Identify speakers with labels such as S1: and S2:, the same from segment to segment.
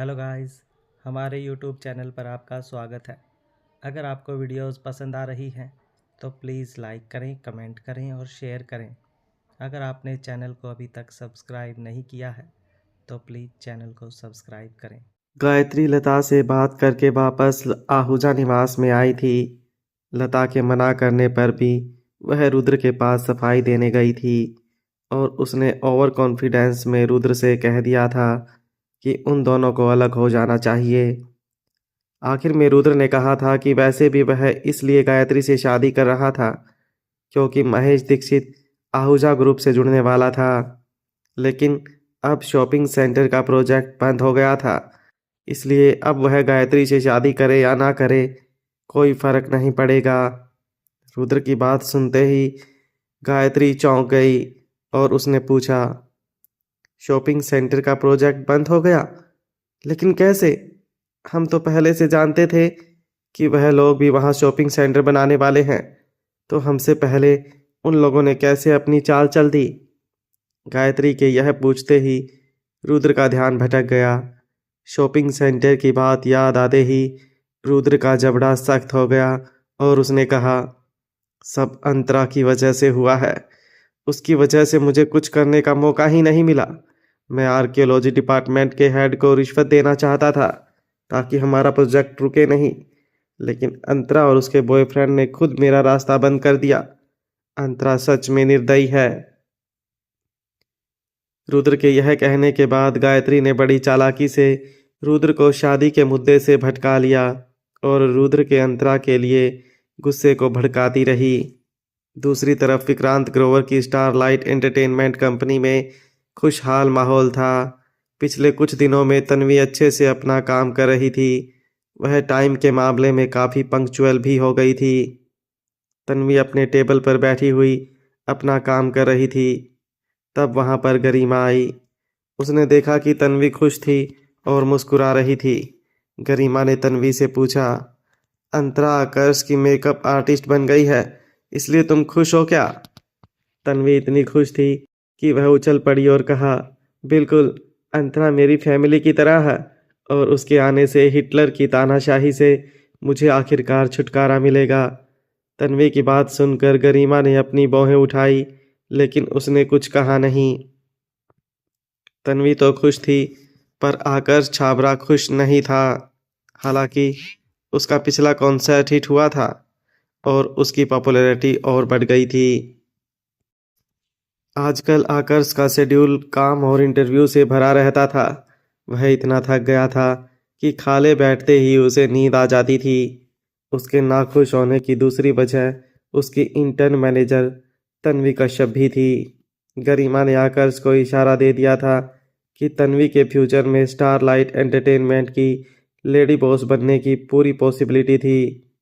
S1: Hello guys, हमारे YouTube channel पर आपका स्वागत है। अगर आपको वीडियोस पसंद आ रही हैं तो प्लीज़ लाइक करें, कमेंट करें और शेयर करें। अगर आपने चैनल को अभी तक सब्सक्राइब नहीं किया है तो प्लीज़ चैनल को सब्सक्राइब करें।
S2: गायत्री लता से बात करके वापस आहूजा निवास में आई थी। लता के मना करने पर भी वह रुद्र के पास सफाई देने गई थी और उसने ओवर कॉन्फिडेंस में रुद्र से कह दिया था कि उन दोनों को अलग हो जाना चाहिए। आखिर में रुद्र ने कहा था कि वैसे भी वह इसलिए गायत्री से शादी कर रहा था क्योंकि महेश दीक्षित आहूजा ग्रुप से जुड़ने वाला था। लेकिन अब शॉपिंग सेंटर का प्रोजेक्ट बंद हो गया था, इसलिए अब वह गायत्री से शादी करे या ना करे कोई फर्क नहीं पड़ेगा। रुद्र की बात सुनते ही गायत्री चौंक गई और उसने पूछा, शॉपिंग सेंटर का प्रोजेक्ट बंद हो गया? लेकिन कैसे? हम तो पहले से जानते थे कि वह लोग भी वहाँ शॉपिंग सेंटर बनाने वाले हैं, तो हमसे पहले उन लोगों ने कैसे अपनी चाल चल दी? गायत्री के यह पूछते ही रुद्र का ध्यान भटक गया। शॉपिंग सेंटर की बात याद आते ही रुद्र का जबड़ा सख्त हो गया और उसने कहा, सब अंतरा की वजह से हुआ है। उसकी वजह से मुझे कुछ करने का मौका ही नहीं मिला। मैं आर्कियोलॉजी डिपार्टमेंट के हेड को रिश्वत देना चाहता था ताकि हमारा प्रोजेक्ट रुके नहीं, लेकिन अंतरा और उसके बॉयफ्रेंड ने खुद मेरा रास्ता बंद कर दिया। अंतरा सच में निर्दयी है। रुद्र के यह कहने के बाद गायत्री ने बड़ी चालाकी से रुद्र को शादी के मुद्दे से भटका लिया और रुद्र के अंतरा के लिए गुस्से को भड़काती रही। दूसरी तरफ विक्रांत ग्रोवर की स्टारलाइट एंटरटेनमेंट कंपनी में खुशहाल माहौल था। पिछले कुछ दिनों में तन्वी अच्छे से अपना काम कर रही थी। वह टाइम के मामले में काफ़ी पंक्चुअल भी हो गई थी। तन्वी अपने टेबल पर बैठी हुई अपना काम कर रही थी, तब वहाँ पर गरिमा आई। उसने देखा कि तन्वी खुश थी और मुस्कुरा रही थी। गरिमा ने तन्वी से पूछा, अंतरा आकर्ष की मेकअप आर्टिस्ट बन गई है, इसलिए तुम खुश हो क्या? तन्वी इतनी खुश थी कि वह उछल पड़ी और कहा, बिल्कुल, अंतरा मेरी फैमिली की तरह है और उसके आने से हिटलर की तानाशाही से मुझे आखिरकार छुटकारा मिलेगा। तन्वी की बात सुनकर गरिमा ने अपनी भौहें उठाई, लेकिन उसने कुछ कहा नहीं। तन्वी तो खुश थी, पर आकर्ष छाबरा खुश नहीं था। हालांकि उसका पिछला कॉन्सर्ट हिट हुआ था और उसकी पॉपुलैरिटी और बढ़ गई थी। आजकल आकर्ष का शेड्यूल काम और इंटरव्यू से भरा रहता था। वह इतना थक गया था कि खाले बैठते ही उसे नींद आ जाती थी। उसके नाखुश होने की दूसरी वजह उसकी इंटर्न मैनेजर तन्वी कश्यप भी थी। गरिमा ने आकर्ष को इशारा दे दिया था कि तन्वी के फ्यूचर में स्टारलाइट एंटरटेनमेंट की लेडी बॉस बनने की पूरी पॉसिबिलिटी थी।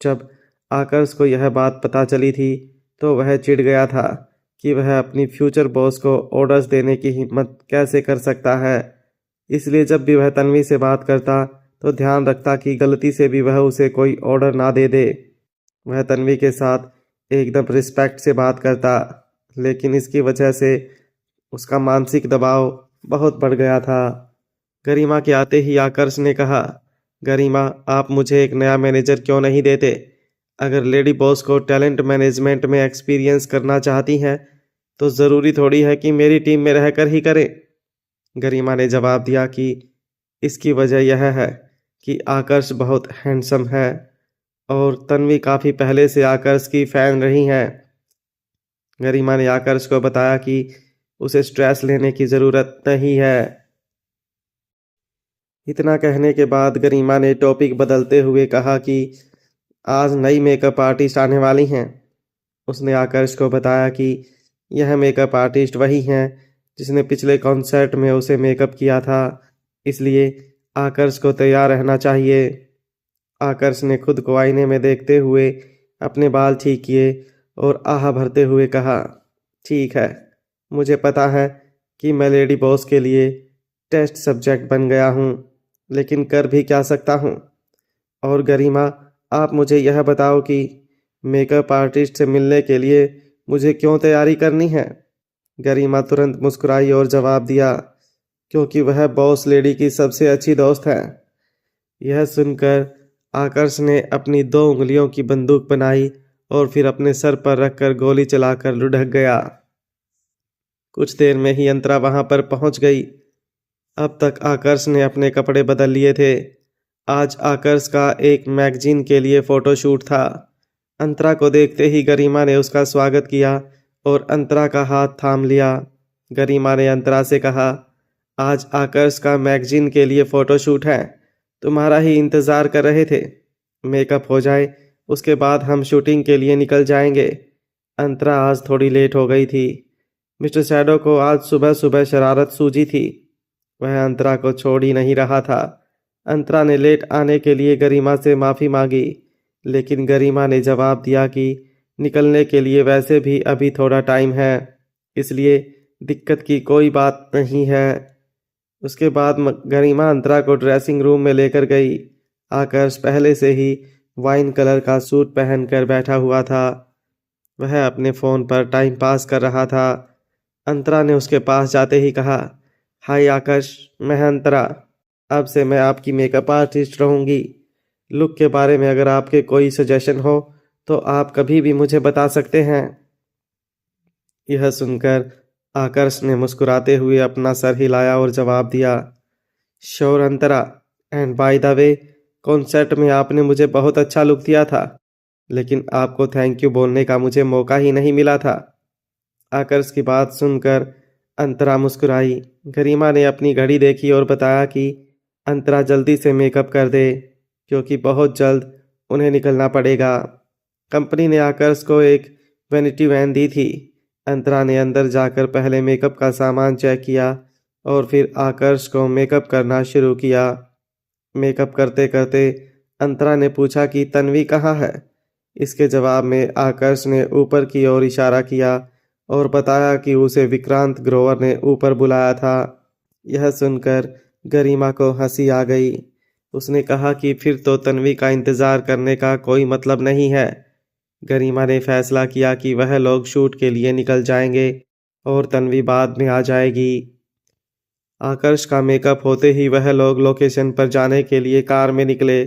S2: जब आकर्ष को यह बात पता चली थी तो वह चिढ़ गया था कि वह अपनी फ्यूचर बॉस को ऑर्डर्स देने की हिम्मत कैसे कर सकता है। इसलिए जब भी वह तन्वी से बात करता तो ध्यान रखता कि गलती से भी वह उसे कोई ऑर्डर ना दे दे। वह तन्वी के साथ एकदम रिस्पेक्ट से बात करता, लेकिन इसकी वजह से उसका मानसिक दबाव बहुत बढ़ गया था। गरिमा के आते ही आकर्ष ने कहा, गरिमा, आप मुझे एक नया मैनेजर क्यों नहीं देते? अगर लेडी बॉस को टैलेंट मैनेजमेंट में एक्सपीरियंस करना चाहती हैं तो ज़रूरी थोड़ी है कि मेरी टीम में रहकर ही करें। गरिमा ने जवाब दिया कि इसकी वजह यह है कि आकर्ष बहुत हैंडसम है और तन्वी काफ़ी पहले से आकर्ष की फ़ैन रही हैं। गरिमा ने आकर्ष को बताया कि उसे स्ट्रेस लेने की ज़रूरत नहीं है। इतना कहने के बाद गरिमा ने टॉपिक बदलते हुए कहा कि आज नई मेकअप आर्टिस्ट आने वाली हैं। उसने आकर्ष को बताया कि यह मेकअप आर्टिस्ट वही हैं जिसने पिछले कॉन्सर्ट में उसे मेकअप किया था, इसलिए आकर्ष को तैयार रहना चाहिए। आकर्ष ने खुद को आईने में देखते हुए अपने बाल ठीक किए और आह भरते हुए कहा, ठीक है, मुझे पता है कि मैं लेडी बॉस के लिए टेस्ट सब्जेक्ट बन गया हूँ, लेकिन कर भी क्या सकता हूँ। और गरिमा, आप मुझे यह बताओ कि मेकअप आर्टिस्ट से मिलने के लिए मुझे क्यों तैयारी करनी है? गरिमा तुरंत मुस्कुराई और जवाब दिया, क्योंकि वह बॉस लेडी की सबसे अच्छी दोस्त है। यह सुनकर आकर्ष ने अपनी 2 उंगलियों की बंदूक बनाई और फिर अपने सर पर रखकर गोली चलाकर लुढ़क गया। कुछ देर में ही अंतरा वहां पर पहुंच गई। अब तक आकर्ष ने अपने कपड़े बदल लिए थे। आज आकर्ष का एक मैगजीन के लिए फोटोशूट था। अंतरा को देखते ही गरिमा ने उसका स्वागत किया और अंतरा का हाथ थाम लिया। गरिमा ने अंतरा से कहा, आज आकर्ष का मैगजीन के लिए फोटोशूट है, तुम्हारा ही इंतज़ार कर रहे थे। मेकअप हो जाए उसके बाद हम शूटिंग के लिए निकल जाएंगे। अंतरा आज थोड़ी लेट हो गई थी। मिस्टर शैडो को आज सुबह सुबह शरारत सूझी थी। वह अंतरा को छोड़ ही नहीं रहा था। अंतरा ने लेट आने के लिए गरिमा से माफ़ी मांगी, लेकिन गरिमा ने जवाब दिया कि निकलने के लिए वैसे भी अभी थोड़ा टाइम है, इसलिए दिक्कत की कोई बात नहीं है। उसके बाद गरिमा अंतरा को ड्रेसिंग रूम में लेकर गई। आकर्ष पहले से ही वाइन कलर का सूट पहनकर बैठा हुआ था। वह अपने फ़ोन पर टाइम पास कर रहा था। अंतरा ने उसके पास जाते ही कहा, हाय आकर्ष, मैं अंतरा। अब से मैं आपकी मेकअप आर्टिस्ट रहूँगी। लुक के बारे में अगर आपके कोई सजेशन हो तो आप कभी भी मुझे बता सकते हैं। यह सुनकर आकर्ष ने मुस्कुराते हुए अपना सर हिलाया और जवाब दिया, sure Antara, and by the way, concert में आपने मुझे बहुत अच्छा लुक दिया था, लेकिन आपको थैंक यू बोलने का मुझे मौका ही नहीं मिला था। आकर्ष की बात सुनकर अंतरा मुस्कुराई। गरिमा ने अपनी घड़ी देखी और बताया कि अंतरा जल्दी से मेकअप कर दे, क्योंकि बहुत जल्द उन्हें निकलना पड़ेगा। कंपनी ने आकर्ष को एक वैनिटी वैन दी थी। अंतरा ने अंदर जाकर पहले मेकअप का सामान चेक किया और फिर आकर्ष को मेकअप करना शुरू किया। मेकअप करते करते अंतरा ने पूछा कि तन्वी कहाँ है। इसके जवाब में आकर्ष ने ऊपर की ओर इशारा किया और बताया कि उसे विक्रांत ग्रोवर ने ऊपर बुलाया था। यह सुनकर गरिमा को हंसी आ गई। उसने कहा कि फिर तो तन्वी का इंतज़ार करने का कोई मतलब नहीं है। गरिमा ने फैसला किया कि वह लोग शूट के लिए निकल जाएंगे और तन्वी बाद में आ जाएगी। आकर्ष का मेकअप होते ही वह लोग लोकेशन पर जाने के लिए कार में निकले।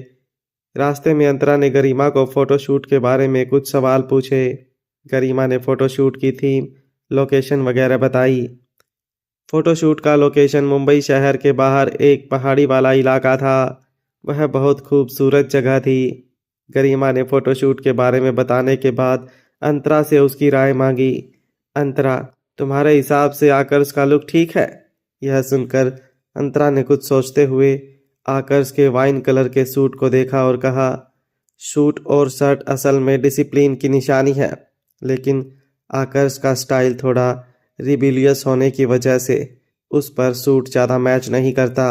S2: रास्ते में अंतरा ने गरिमा को फ़ोटोशूट के बारे में कुछ सवाल पूछे। गरिमा ने फ़ोटोशूट की थीम, लोकेशन वगैरह बताई। फ़ोटोशूट का लोकेशन मुंबई शहर के बाहर एक पहाड़ी वाला इलाका था। वह बहुत खूबसूरत जगह थी। गरिमा ने फ़ोटोशूट के बारे में बताने के बाद अंतरा से उसकी राय मांगी। अंतरा, तुम्हारे हिसाब से आकर्ष का लुक ठीक है? यह सुनकर अंतरा ने कुछ सोचते हुए आकर्ष के वाइन कलर के सूट को देखा और कहा, सूट और शर्ट असल में डिसिप्लिन की निशानी है, लेकिन आकर्ष का स्टाइल थोड़ा रिबिलियस होने की वजह से उस पर सूट ज़्यादा मैच नहीं करता।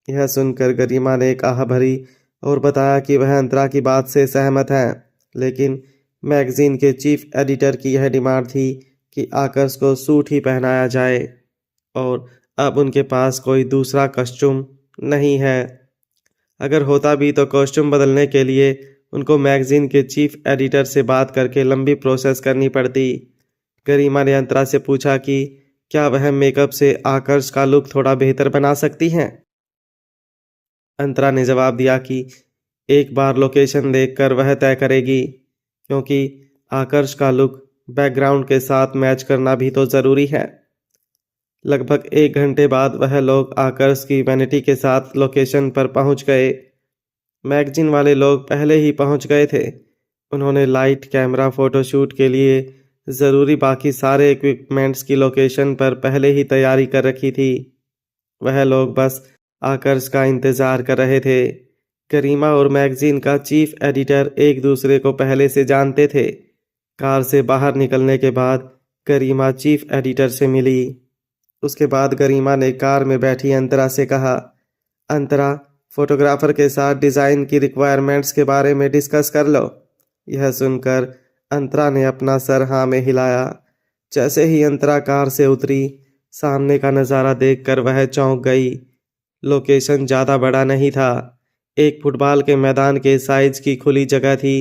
S2: यह सुनकर गरिमा ने एक आह भरी और बताया कि वह अंतरा की बात से सहमत है, लेकिन मैगजीन के चीफ एडिटर की यह डिमांड थी कि आकर्ष को सूट ही पहनाया जाए और अब उनके पास कोई दूसरा कॉस्ट्यूम नहीं है। अगर होता भी तो कॉस्ट्यूम बदलने के लिए उनको मैगजीन के चीफ एडिटर से बात करके लंबी प्रोसेस करनी पड़ती। गरिमा ने अंतरा से पूछा कि क्या वह मेकअप से आकर्ष का लुक थोड़ा बेहतर बना सकती हैं। अंतरा ने जवाब दिया कि एक बार लोकेशन देखकर वह तय करेगी, क्योंकि आकर्ष का लुक बैकग्राउंड के साथ मैच करना भी तो ज़रूरी है। लगभग 1 घंटे बाद वह लोग आकर्ष की वैनिटी के साथ लोकेशन पर पहुंच गए। मैगजीन वाले लोग पहले ही पहुंच गए थे। उन्होंने लाइट, कैमरा, फ़ोटोशूट के लिए ज़रूरी बाकी सारे इक्विपमेंट्स की लोकेशन पर पहले ही तैयारी कर रखी थी। वह लोग बस आकर्ष का इंतज़ार कर रहे थे। गरिमा और मैगजीन का चीफ एडिटर एक दूसरे को पहले से जानते थे। कार से बाहर निकलने के बाद गरिमा चीफ एडिटर से मिली। उसके बाद गरिमा ने कार में बैठी अंतरा से कहा, अंतरा, फोटोग्राफर के साथ डिज़ाइन की रिक्वायरमेंट्स के बारे में डिस्कस कर लो। यह सुनकर अंतरा ने अपना सर हाँ में हिलाया। जैसे ही अंतरा कार से उतरी, सामने का नज़ारा देखकर वह चौंक गई। लोकेशन ज़्यादा बड़ा नहीं था। एक फुटबॉल के मैदान के साइज की खुली जगह थी।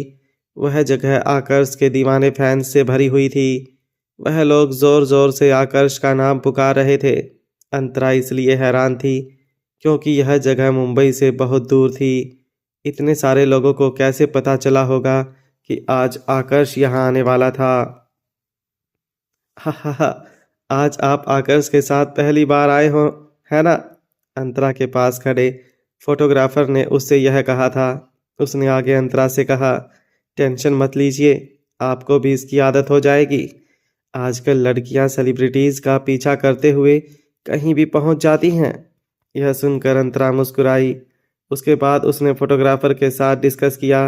S2: वह जगह आकर्ष के दीवाने फैंस से भरी हुई थी। वह लोग ज़ोर ज़ोर से आकर्ष का नाम पुकार रहे थे। अंतरा इसलिए हैरान थी क्योंकि यह जगह मुंबई से बहुत दूर थी। इतने सारे लोगों को कैसे पता चला होगा कि आज आकर्ष यहाँ आने वाला था। हा हा हा, आज आप आकर्ष के साथ पहली बार आए हो, है ना? अंतरा के पास खड़े फोटोग्राफर ने उससे यह कहा था। उसने आगे अंतरा से कहा, टेंशन मत लीजिए, आपको भी इसकी आदत हो जाएगी। आजकल लड़कियां सेलिब्रिटीज का पीछा करते हुए कहीं भी पहुंच जाती हैं। यह सुनकर अंतरा मुस्कुराई। उसके बाद उसने फोटोग्राफर के साथ डिस्कस किया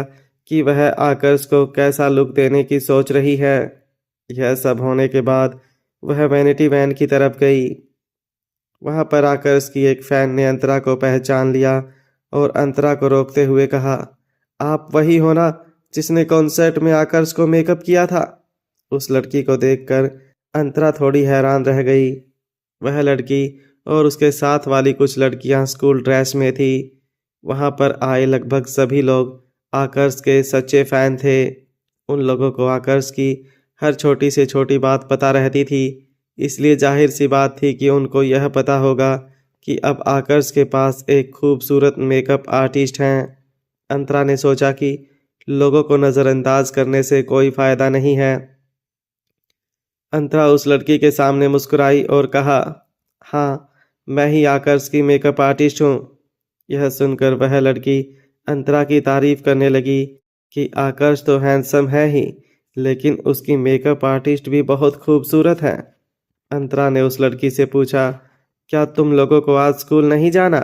S2: कि वह आकर्ष को कैसा लुक देने की सोच रही है। यह सब होने के बाद वह वैनिटी वैन की तरफ गई। वहां पर आकर्ष की एक फैन ने अंतरा को पहचान लिया और अंतरा को रोकते हुए कहा, आप वही हो ना जिसने कॉन्सर्ट में आकर्ष को मेकअप किया था? उस लड़की को देखकर अंतरा थोड़ी हैरान रह गई। वह लड़की और उसके साथ वाली कुछ लड़कियां स्कूल ड्रेस में थी। वहां पर आए लगभग सभी लोग आकर्ष के सच्चे फैन थे। उन लोगों को आकर्ष की हर छोटी से छोटी बात पता रहती थी, इसलिए जाहिर सी बात थी कि उनको यह पता होगा कि अब आकर्ष के पास एक खूबसूरत मेकअप आर्टिस्ट हैं। अंतरा ने सोचा कि लोगों को नज़रअंदाज करने से कोई फ़ायदा नहीं है। अंतरा उस लड़की के सामने मुस्कुराई और कहा, हाँ, मैं ही आकर्ष की मेकअप आर्टिस्ट हूँ। यह सुनकर वह लड़की अंतरा की तारीफ करने लगी कि आकर्ष तो हैंडसम है ही, लेकिन उसकी मेकअप आर्टिस्ट भी बहुत खूबसूरत है। अंतरा ने उस लड़की से पूछा, क्या तुम लोगों को आज स्कूल नहीं जाना?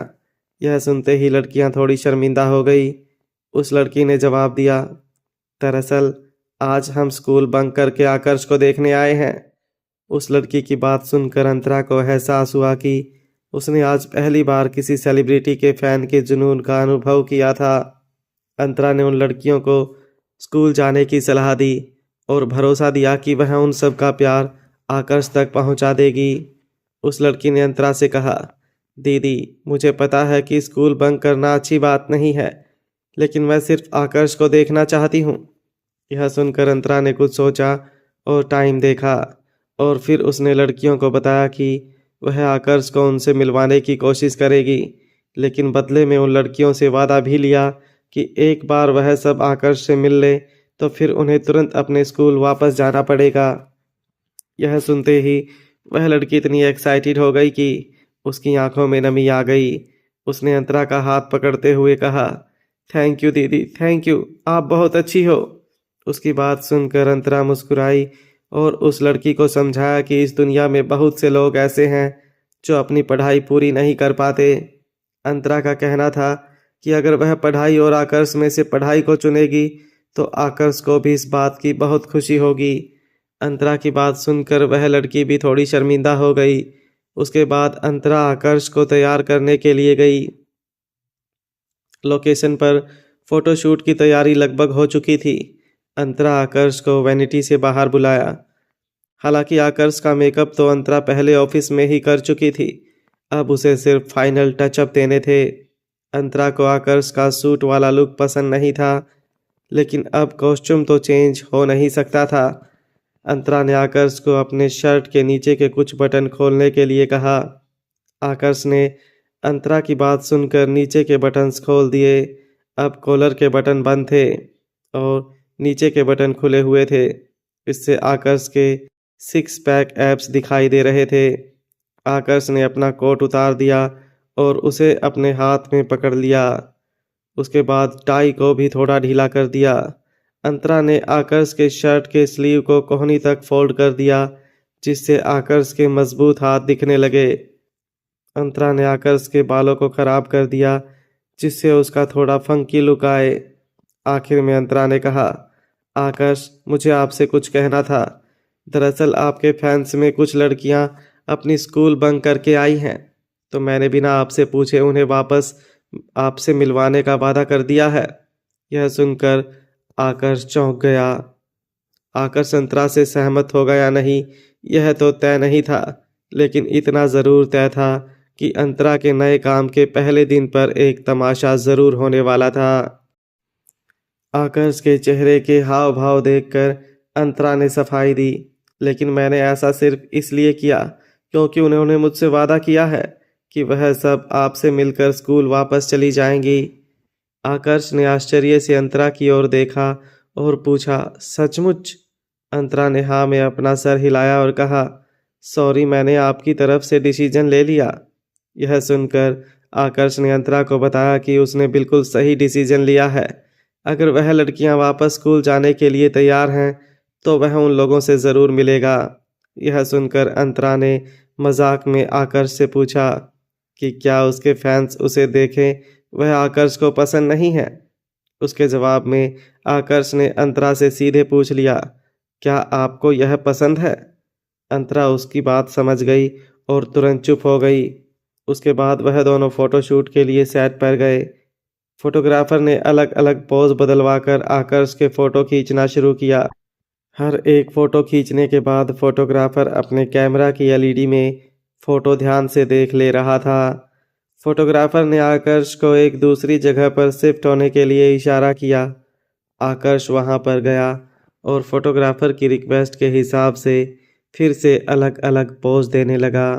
S2: यह सुनते ही लड़कियां थोड़ी शर्मिंदा हो गई। उस लड़की ने जवाब दिया, दरअसल आज हम स्कूल बंक करके आकर्ष को देखने आए हैं। उस लड़की की बात सुनकर अंतरा को एहसास हुआ कि उसने आज पहली बार किसी सेलिब्रिटी के फैन के जुनून का अनुभव किया था। अंतरा ने उन लड़कियों को स्कूल जाने की सलाह दी और भरोसा दिया कि वह उन सब का प्यार आकर्ष तक पहुंचा देगी। उस लड़की ने अंतरा से कहा, दीदी, मुझे पता है कि स्कूल बंक करना अच्छी बात नहीं है, लेकिन मैं सिर्फ आकर्ष को देखना चाहती हूँ। यह सुनकर अंतरा ने कुछ सोचा और टाइम देखा और फिर उसने लड़कियों को बताया कि वह आकर्ष को उनसे मिलवाने की कोशिश करेगी, लेकिन बदले में उन लड़कियों से वादा भी लिया कि एक बार वह सब आकर्ष से मिल ले तो फिर उन्हें तुरंत अपने स्कूल वापस जाना पड़ेगा। यह सुनते ही वह लड़की इतनी एक्साइटेड हो गई कि उसकी आंखों में नमी आ गई। उसने अंतरा का हाथ पकड़ते हुए कहा, थैंक यू दीदी, थैंक यू, आप बहुत अच्छी हो। उसकी बात सुनकर अंतरा मुस्कुराई और उस लड़की को समझाया कि इस दुनिया में बहुत से लोग ऐसे हैं जो अपनी पढ़ाई पूरी नहीं कर पाते। अंतरा का कहना था कि अगर वह पढ़ाई और आकर्ष में से पढ़ाई को चुनेगी तो आकर्ष को भी इस बात की बहुत खुशी होगी। अंतरा की बात सुनकर वह लड़की भी थोड़ी शर्मिंदा हो गई। उसके बाद अंतरा आकर्ष को तैयार करने के लिए गई। लोकेशन पर फोटोशूट की तैयारी लगभग हो चुकी थी। अंतरा आकर्ष को वैनिटी से बाहर बुलाया। हालांकि आकर्ष का मेकअप तो अंतरा पहले ऑफिस में ही कर चुकी थी, अब उसे सिर्फ फाइनल टचअप देने थे। अंतरा को आकर्ष का सूट वाला लुक पसंद नहीं था, लेकिन अब कॉस्ट्यूम तो चेंज हो नहीं सकता था। अंतरा ने आकर्ष को अपने शर्ट के नीचे के कुछ बटन खोलने के लिए कहा। आकर्ष ने अंतरा की बात सुनकर नीचे के बटन्स खोल दिए। अब कॉलर के बटन बंद थे और नीचे के बटन खुले हुए थे। इससे आकर्ष के सिक्स पैक एब्स दिखाई दे रहे थे। आकर्ष ने अपना कोट उतार दिया और उसे अपने हाथ में पकड़ लिया। उसके बाद टाई को भी थोड़ा ढीला कर दिया। अंतरा ने आकर्ष के शर्ट के स्लीव को कोहनी तक फोल्ड कर दिया, जिससे आकर्ष के मजबूत हाथ दिखने लगे। अंतरा ने आकर्ष के बालों को खराब कर दिया, जिससे उसका थोड़ा फंकी लुक आए। आखिर में अंतरा ने कहा, आकर्ष, मुझे आपसे कुछ कहना था। दरअसल आपके फैंस में कुछ लड़कियां अपनी स्कूल बंक करके आई हैं, तो मैंने बिना आपसे पूछे उन्हें वापस आपसे मिलवाने का वादा कर दिया है। यह सुनकर आकर्ष चौंक गया। आकर्ष अंतरा से सहमत होगा या नहीं, यह तो तय नहीं था, लेकिन इतना ज़रूर तय था कि अंतरा के नए काम के पहले दिन पर एक तमाशा ज़रूर होने वाला था। आकर्ष के चेहरे के हाव भाव देखकर अंतरा ने सफाई दी, लेकिन मैंने ऐसा सिर्फ इसलिए किया क्योंकि उन्होंने मुझसे वादा किया है कि वह सब आपसे मिलकर स्कूल वापस चली जाएंगी। आकर्ष ने आश्चर्य से अंतरा की ओर देखा और पूछा, सचमुच? अंतरा ने हाँ में अपना सर हिलाया और कहा, सॉरी, मैंने आपकी तरफ से डिसीजन ले लिया। यह सुनकर आकर्ष ने अंतरा को बताया कि उसने बिल्कुल सही डिसीजन लिया है। अगर वह लड़कियां वापस स्कूल जाने के लिए तैयार हैं तो वह उन लोगों से ज़रूर मिलेगा। यह सुनकर अंतरा ने मजाक में आकर्ष से पूछा कि क्या उसके फैंस उसे देखें वह आकर्ष को पसंद नहीं है। उसके जवाब में आकर्ष ने अंतरा से सीधे पूछ लिया, क्या आपको यह पसंद है? अंतरा उसकी बात समझ गई और तुरंत चुप हो गई। उसके बाद वह दोनों फोटोशूट के लिए सेट पर गए। फोटोग्राफर ने अलग अलग पोज बदलवाकर आकर्ष के फ़ोटो खींचना शुरू किया। हर एक फ़ोटो खींचने के बाद फोटोग्राफर अपने कैमरा की एलईडी में फ़ोटो ध्यान से देख ले रहा था। फोटोग्राफर ने आकर्ष को एक दूसरी जगह पर शिफ्ट होने के लिए इशारा किया। आकर्ष वहां पर गया और फोटोग्राफर की रिक्वेस्ट के हिसाब से फिर से अलग अलग पोज देने लगा।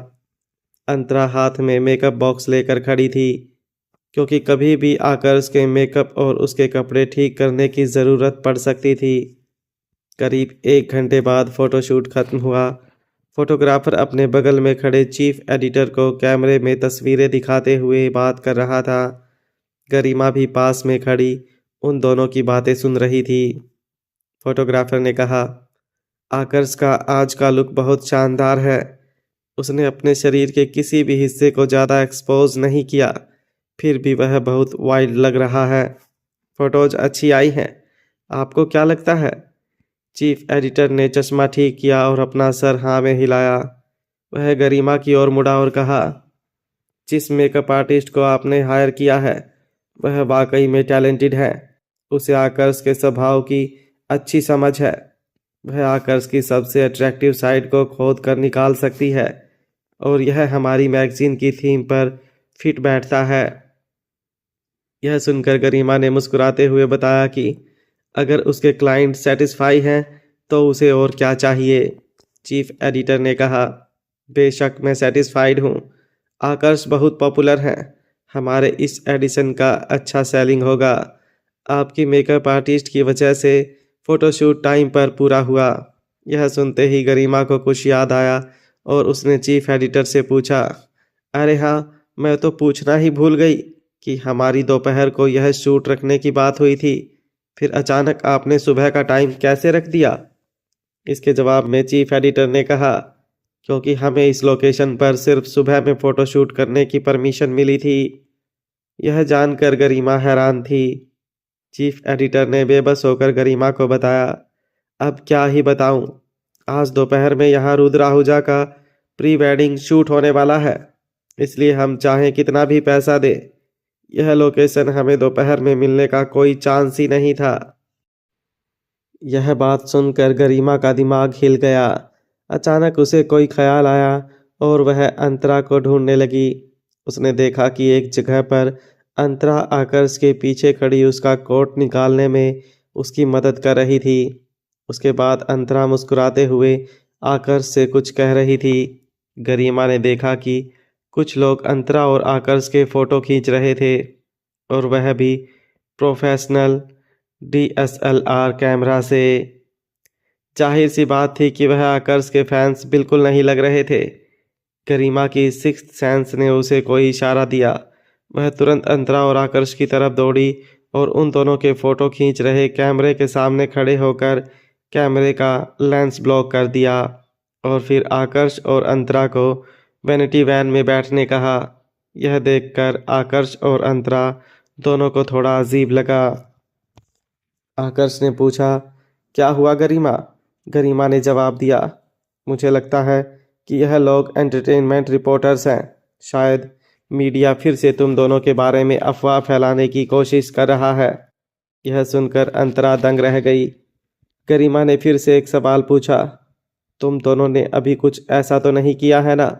S2: अंतरा हाथ में मेकअप बॉक्स लेकर खड़ी थी, क्योंकि कभी भी आकर्ष के मेकअप और उसके कपड़े ठीक करने की ज़रूरत पड़ सकती थी। करीब 1 घंटे बाद फ़ोटोशूट खत्म हुआ। फोटोग्राफर अपने बगल में खड़े चीफ एडिटर को कैमरे में तस्वीरें दिखाते हुए बात कर रहा था। गरिमा भी पास में खड़ी उन दोनों की बातें सुन रही थी। फोटोग्राफर ने कहा, आकर्ष का आज का लुक बहुत शानदार है। उसने अपने शरीर के किसी भी हिस्से को ज़्यादा एक्सपोज नहीं किया, फिर भी वह बहुत वाइल्ड लग रहा है। फोटोज अच्छी आई हैं, आपको क्या लगता है? चीफ एडिटर ने चश्मा ठीक किया और अपना सर हाँ में हिलाया। वह गरिमा की ओर मुड़ा और कहा, जिस मेकअप आर्टिस्ट को आपने हायर किया है वह वाकई में टैलेंटेड है। उसे आकर्ष के स्वभाव की अच्छी समझ है। वह आकर्ष की सबसे अट्रैक्टिव साइड को खोद कर निकाल सकती है और यह हमारी मैगजीन की थीम पर फिट बैठता है। यह सुनकर गरिमा ने मुस्कुराते हुए बताया कि अगर उसके क्लाइंट सेटिस्फाई हैं तो उसे और क्या चाहिए। चीफ एडिटर ने कहा, बेशक मैं सेटिस्फाइड हूँ। आकर्ष बहुत पॉपुलर हैं। हमारे इस एडिशन का अच्छा सेलिंग होगा। आपकी मेकअप आर्टिस्ट की वजह से फ़ोटोशूट टाइम पर पूरा हुआ। यह सुनते ही गरिमा को कुछ याद आया और उसने चीफ एडिटर से पूछा, अरे हाँ, मैं तो पूछना ही भूल गई कि हमारी दोपहर को यह शूट रखने की बात हुई थी, फिर अचानक आपने सुबह का टाइम कैसे रख दिया? इसके जवाब में चीफ एडिटर ने कहा, क्योंकि हमें इस लोकेशन पर सिर्फ सुबह में फ़ोटोशूट करने की परमिशन मिली थी। यह जानकर गरिमा हैरान थी। चीफ एडिटर ने बेबस होकर गरिमा को बताया, अब क्या ही बताऊं, आज दोपहर में यहाँ रुद्र आहूजा का प्री वेडिंग शूट होने वाला है, इसलिए हम चाहें कितना भी पैसा दे, यह लोकेशन हमें दोपहर में मिलने का कोई चांस ही नहीं था। यह बात सुनकर गरिमा का दिमाग हिल गया। अचानक उसे कोई ख्याल आया और वह अंतरा को ढूंढने लगी। उसने देखा कि एक जगह पर अंतरा आकर्ष के पीछे खड़ी उसका कोट निकालने में उसकी मदद कर रही थी। उसके बाद अंतरा मुस्कुराते हुए आकर्ष से कुछ कह रही थी। गरिमा ने देखा कि कुछ लोग अंतरा और आकर्ष के फ़ोटो खींच रहे थे और वह भी प्रोफेशनल DSLR कैमरा से। जाहिर सी बात थी कि वह आकर्ष के फैंस बिल्कुल नहीं लग रहे थे। गरिमा की सिक्स्थ सेंस ने उसे कोई इशारा दिया। वह तुरंत अंतरा और आकर्ष की तरफ दौड़ी और उन दोनों के फ़ोटो खींच रहे कैमरे के सामने खड़े होकर कैमरे का लेंस ब्लॉक कर दिया और फिर आकर्ष और अंतरा को वैनिटी वैन में बैठने कहा। यह देखकर आकर्ष और अंतरा दोनों को थोड़ा अजीब लगा। आकर्ष ने पूछा, क्या हुआ गरिमा? गरिमा ने जवाब दिया, मुझे लगता है कि यह लोग एंटरटेनमेंट रिपोर्टर्स हैं। शायद मीडिया फिर से तुम दोनों के बारे में अफवाह फैलाने की कोशिश कर रहा है। यह सुनकर अंतरा दंग रह गई। गरिमा ने फिर से एक सवाल पूछा, तुम दोनों ने अभी कुछ ऐसा तो नहीं किया है ना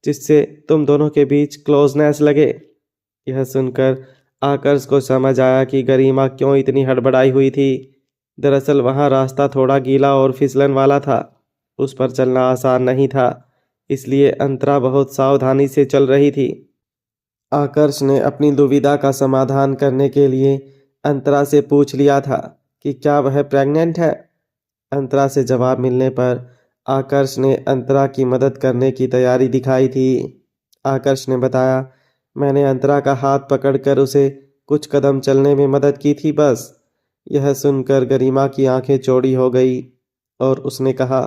S2: जिससे तुम दोनों के बीच क्लोजनेस लगे? यह सुनकर आकर्ष को समझ आया कि गरिमा क्यों इतनी हड़बड़ाई हुई थी। दरअसल वहाँ रास्ता थोड़ा गीला और फिसलन वाला था। उस पर चलना आसान नहीं था। इसलिए अंतरा बहुत सावधानी से चल रही थी। आकर्ष ने अपनी दुविधा का समाधान करने के लिए अंतरा से पूछ लिया था कि क्या वह प्रेग्नेंट है। अंतरा से जवाब मिलने पर आकर्ष ने अंतरा की मदद करने की तैयारी दिखाई थी। आकर्ष ने बताया, मैंने अंतरा का हाथ पकड़कर उसे कुछ कदम चलने में मदद की थी बस। यह सुनकर गरिमा की आंखें चौड़ी हो गई और उसने कहा,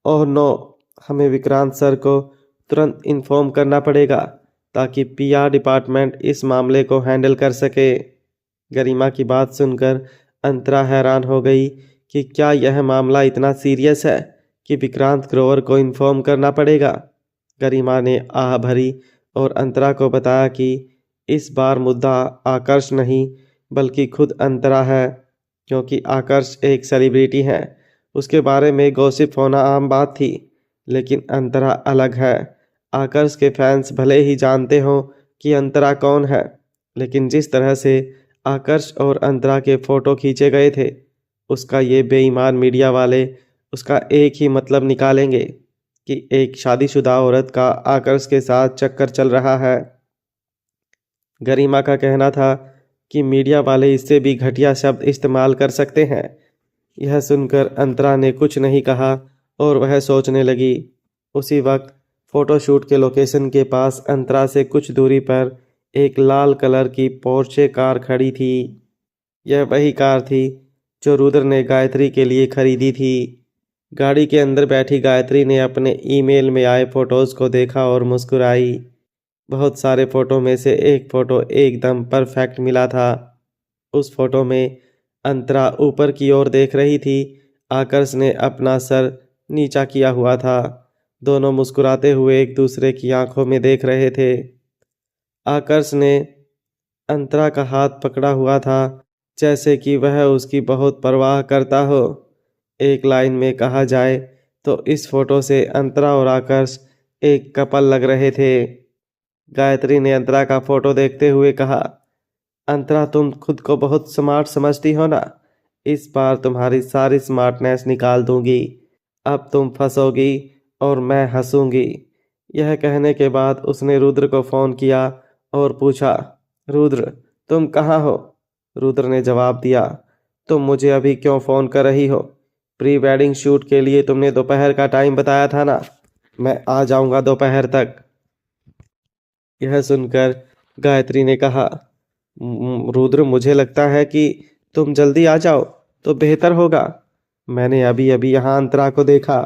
S2: ओह नो, हमें विक्रांत सर को तुरंत इन्फॉर्म करना पड़ेगा ताकि पीआर डिपार्टमेंट इस मामले को हैंडल कर सके। गरिमा की बात सुनकर अंतरा हैरान हो गई कि क्या यह मामला इतना सीरियस है कि विक्रांत ग्रोवर को इन्फॉर्म करना पड़ेगा। गरिमा ने आह भरी और अंतरा को बताया कि इस बार मुद्दा आकर्ष नहीं बल्कि खुद अंतरा है, क्योंकि आकर्ष एक सेलिब्रिटी है। उसके बारे में गॉसिप होना आम बात थी, लेकिन अंतरा अलग है। आकर्ष के फैंस भले ही जानते हो कि अंतरा कौन है, लेकिन जिस तरह से आकर्ष और अंतरा के फोटो खींचे गए थे, उसका ये बेईमान मीडिया वाले उसका एक ही मतलब निकालेंगे कि एक शादीशुदा औरत का आकर्ष के साथ चक्कर चल रहा है। गरिमा का कहना था कि मीडिया वाले इससे भी घटिया शब्द इस्तेमाल कर सकते हैं। यह सुनकर अंतरा ने कुछ नहीं कहा और वह सोचने लगी। उसी वक्त फोटोशूट के लोकेशन के पास अंतरा से कुछ दूरी पर एक लाल कलर की पोर्शे कार खड़ी थी। यह वही कार थी जो रुद्र ने गायत्री के लिए खरीदी थी। गाड़ी के अंदर बैठी गायत्री ने अपने ईमेल में आए फोटोज को देखा और मुस्कुराई। बहुत सारे फोटो में से एक फोटो एकदम परफेक्ट मिला था। उस फोटो में अंतरा ऊपर की ओर देख रही थी। आकर्ष ने अपना सर नीचा किया हुआ था। दोनों मुस्कुराते हुए एक दूसरे की आंखों में देख रहे थे। आकर्ष ने अंतरा का हाथ पकड़ा हुआ था, जैसे कि वह उसकी बहुत परवाह करता हो। एक लाइन में कहा जाए तो इस फोटो से अंतरा और आकर्ष एक कपल लग रहे थे। गायत्री ने अंतरा का फोटो देखते हुए कहा, अंतरा तुम खुद को बहुत स्मार्ट समझती हो ना, इस बार तुम्हारी सारी स्मार्टनेस निकाल दूंगी। अब तुम फंसोगी और मैं हंसूंगी। यह कहने के बाद उसने रुद्र को फ़ोन किया और पूछा, रुद्र तुम कहाँ हो? रुद्र ने जवाब दिया, तुम मुझे अभी क्यों फ़ोन कर रही हो? प्री वेडिंग शूट के लिए तुमने दोपहर का टाइम बताया था ना, मैं आ जाऊंगा दोपहर तक। यह सुनकर गायत्री ने कहा, रुद्र मुझे लगता है कि तुम जल्दी आ जाओ तो बेहतर होगा। मैंने अभी अभी यहाँ अंतरा को देखा,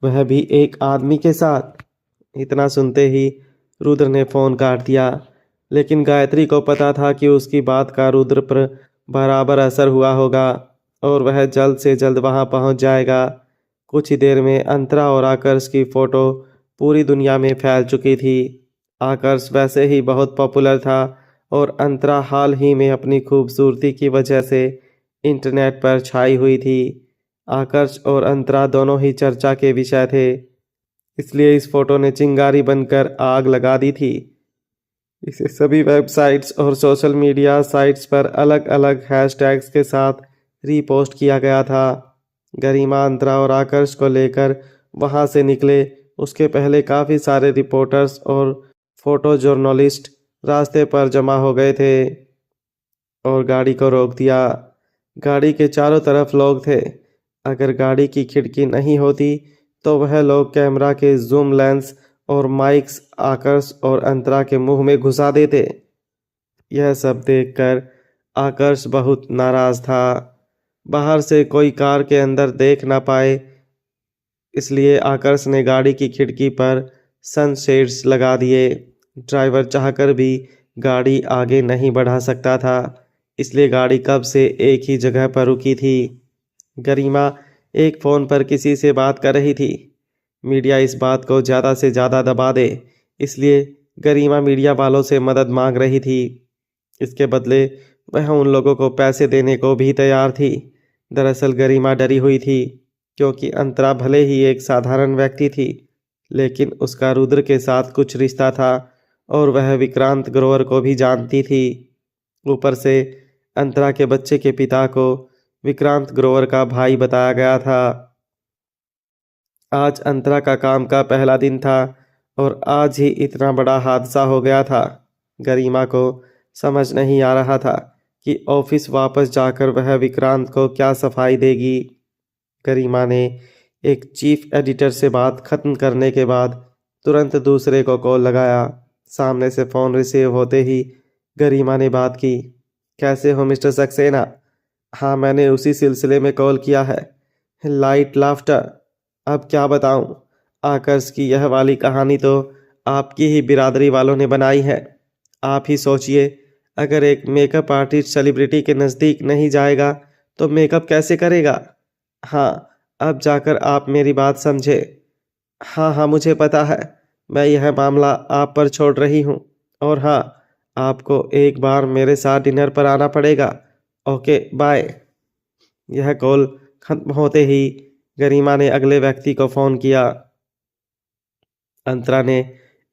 S2: वह भी एक आदमी के साथ। इतना सुनते ही रुद्र ने फ़ोन काट दिया, लेकिन गायत्री को पता था कि उसकी बात का रुद्र पर बराबर असर हुआ होगा और वह जल्द से जल्द वहां पहुंच जाएगा। कुछ ही देर में अंतरा और आकर्ष की फ़ोटो पूरी दुनिया में फैल चुकी थी। आकर्ष वैसे ही बहुत पॉपुलर था और अंतरा हाल ही में अपनी खूबसूरती की वजह से इंटरनेट पर छाई हुई थी। आकर्ष और अंतरा दोनों ही चर्चा के विषय थे, इसलिए इस फोटो ने चिंगारी बनकर आग लगा दी थी। इसे सभी वेबसाइट्स और सोशल मीडिया साइट्स पर अलग अलग हैशटैग्स के साथ रीपोस्ट किया गया था। गरिमा अंतरा और आकर्ष को लेकर वहां से निकले उसके पहले काफ़ी सारे रिपोर्टर्स और फोटो जर्नलिस्ट रास्ते पर जमा हो गए थे और गाड़ी को रोक दिया। गाड़ी के चारों तरफ लोग थे। अगर गाड़ी की खिड़की नहीं होती तो वह लोग कैमरा के जूम लेंस और माइक्स आकर्ष और अंतरा के मुंह में घुसा देते। यह सब देखकर आकर्ष बहुत नाराज था। बाहर से कोई कार के अंदर देख ना पाए, इसलिए आकर्ष ने गाड़ी की खिड़की पर सनशेड्स लगा दिए। ड्राइवर चाहकर भी गाड़ी आगे नहीं बढ़ा सकता था, इसलिए गाड़ी कब से एक ही जगह पर रुकी थी। गरिमा एक फ़ोन पर किसी से बात कर रही थी। मीडिया इस बात को ज़्यादा से ज़्यादा दबा दे, इसलिए गरिमा मीडिया वालों से मदद मांग रही थी। इसके बदले वह उन लोगों को पैसे देने को भी तैयार थी। दरअसल गरिमा डरी हुई थी, क्योंकि अंतरा भले ही एक साधारण व्यक्ति थी, लेकिन उसका रुद्र के साथ कुछ रिश्ता था और वह विक्रांत ग्रोवर को भी जानती थी। ऊपर से अंतरा के बच्चे के पिता को विक्रांत ग्रोवर का भाई बताया गया था। आज अंतरा का काम का पहला दिन था और आज ही इतना बड़ा हादसा हो गया था। गरिमा को समझ नहीं आ रहा था कि ऑफिस वापस जाकर वह विक्रांत को क्या सफाई देगी। गरिमा ने एक चीफ एडिटर से बात खत्म करने के बाद तुरंत दूसरे को कॉल लगाया। सामने से फ़ोन रिसीव होते ही गरिमा ने बात की। कैसे हो मिस्टर सक्सेना? हाँ, मैंने उसी सिलसिले में कॉल किया है। Light laughter. अब क्या बताऊं? आकर्ष की यह वाली कहानी तो आपकी ही बिरादरी वालों ने बनाई है। आप ही सोचिए, अगर एक मेकअप आर्टिस्ट सेलिब्रिटी के नज़दीक नहीं जाएगा तो मेकअप कैसे करेगा? हाँ, अब जाकर आप मेरी बात समझे। हाँ हाँ, मुझे पता है। मैं यह मामला आप पर छोड़ रही हूँ। और हाँ, आपको एक बार मेरे साथ डिनर पर आना पड़ेगा। Okay, bye. यह कॉल खत्म होते ही गरिमा ने अगले व्यक्ति को फ़ोन किया। अंतरा ने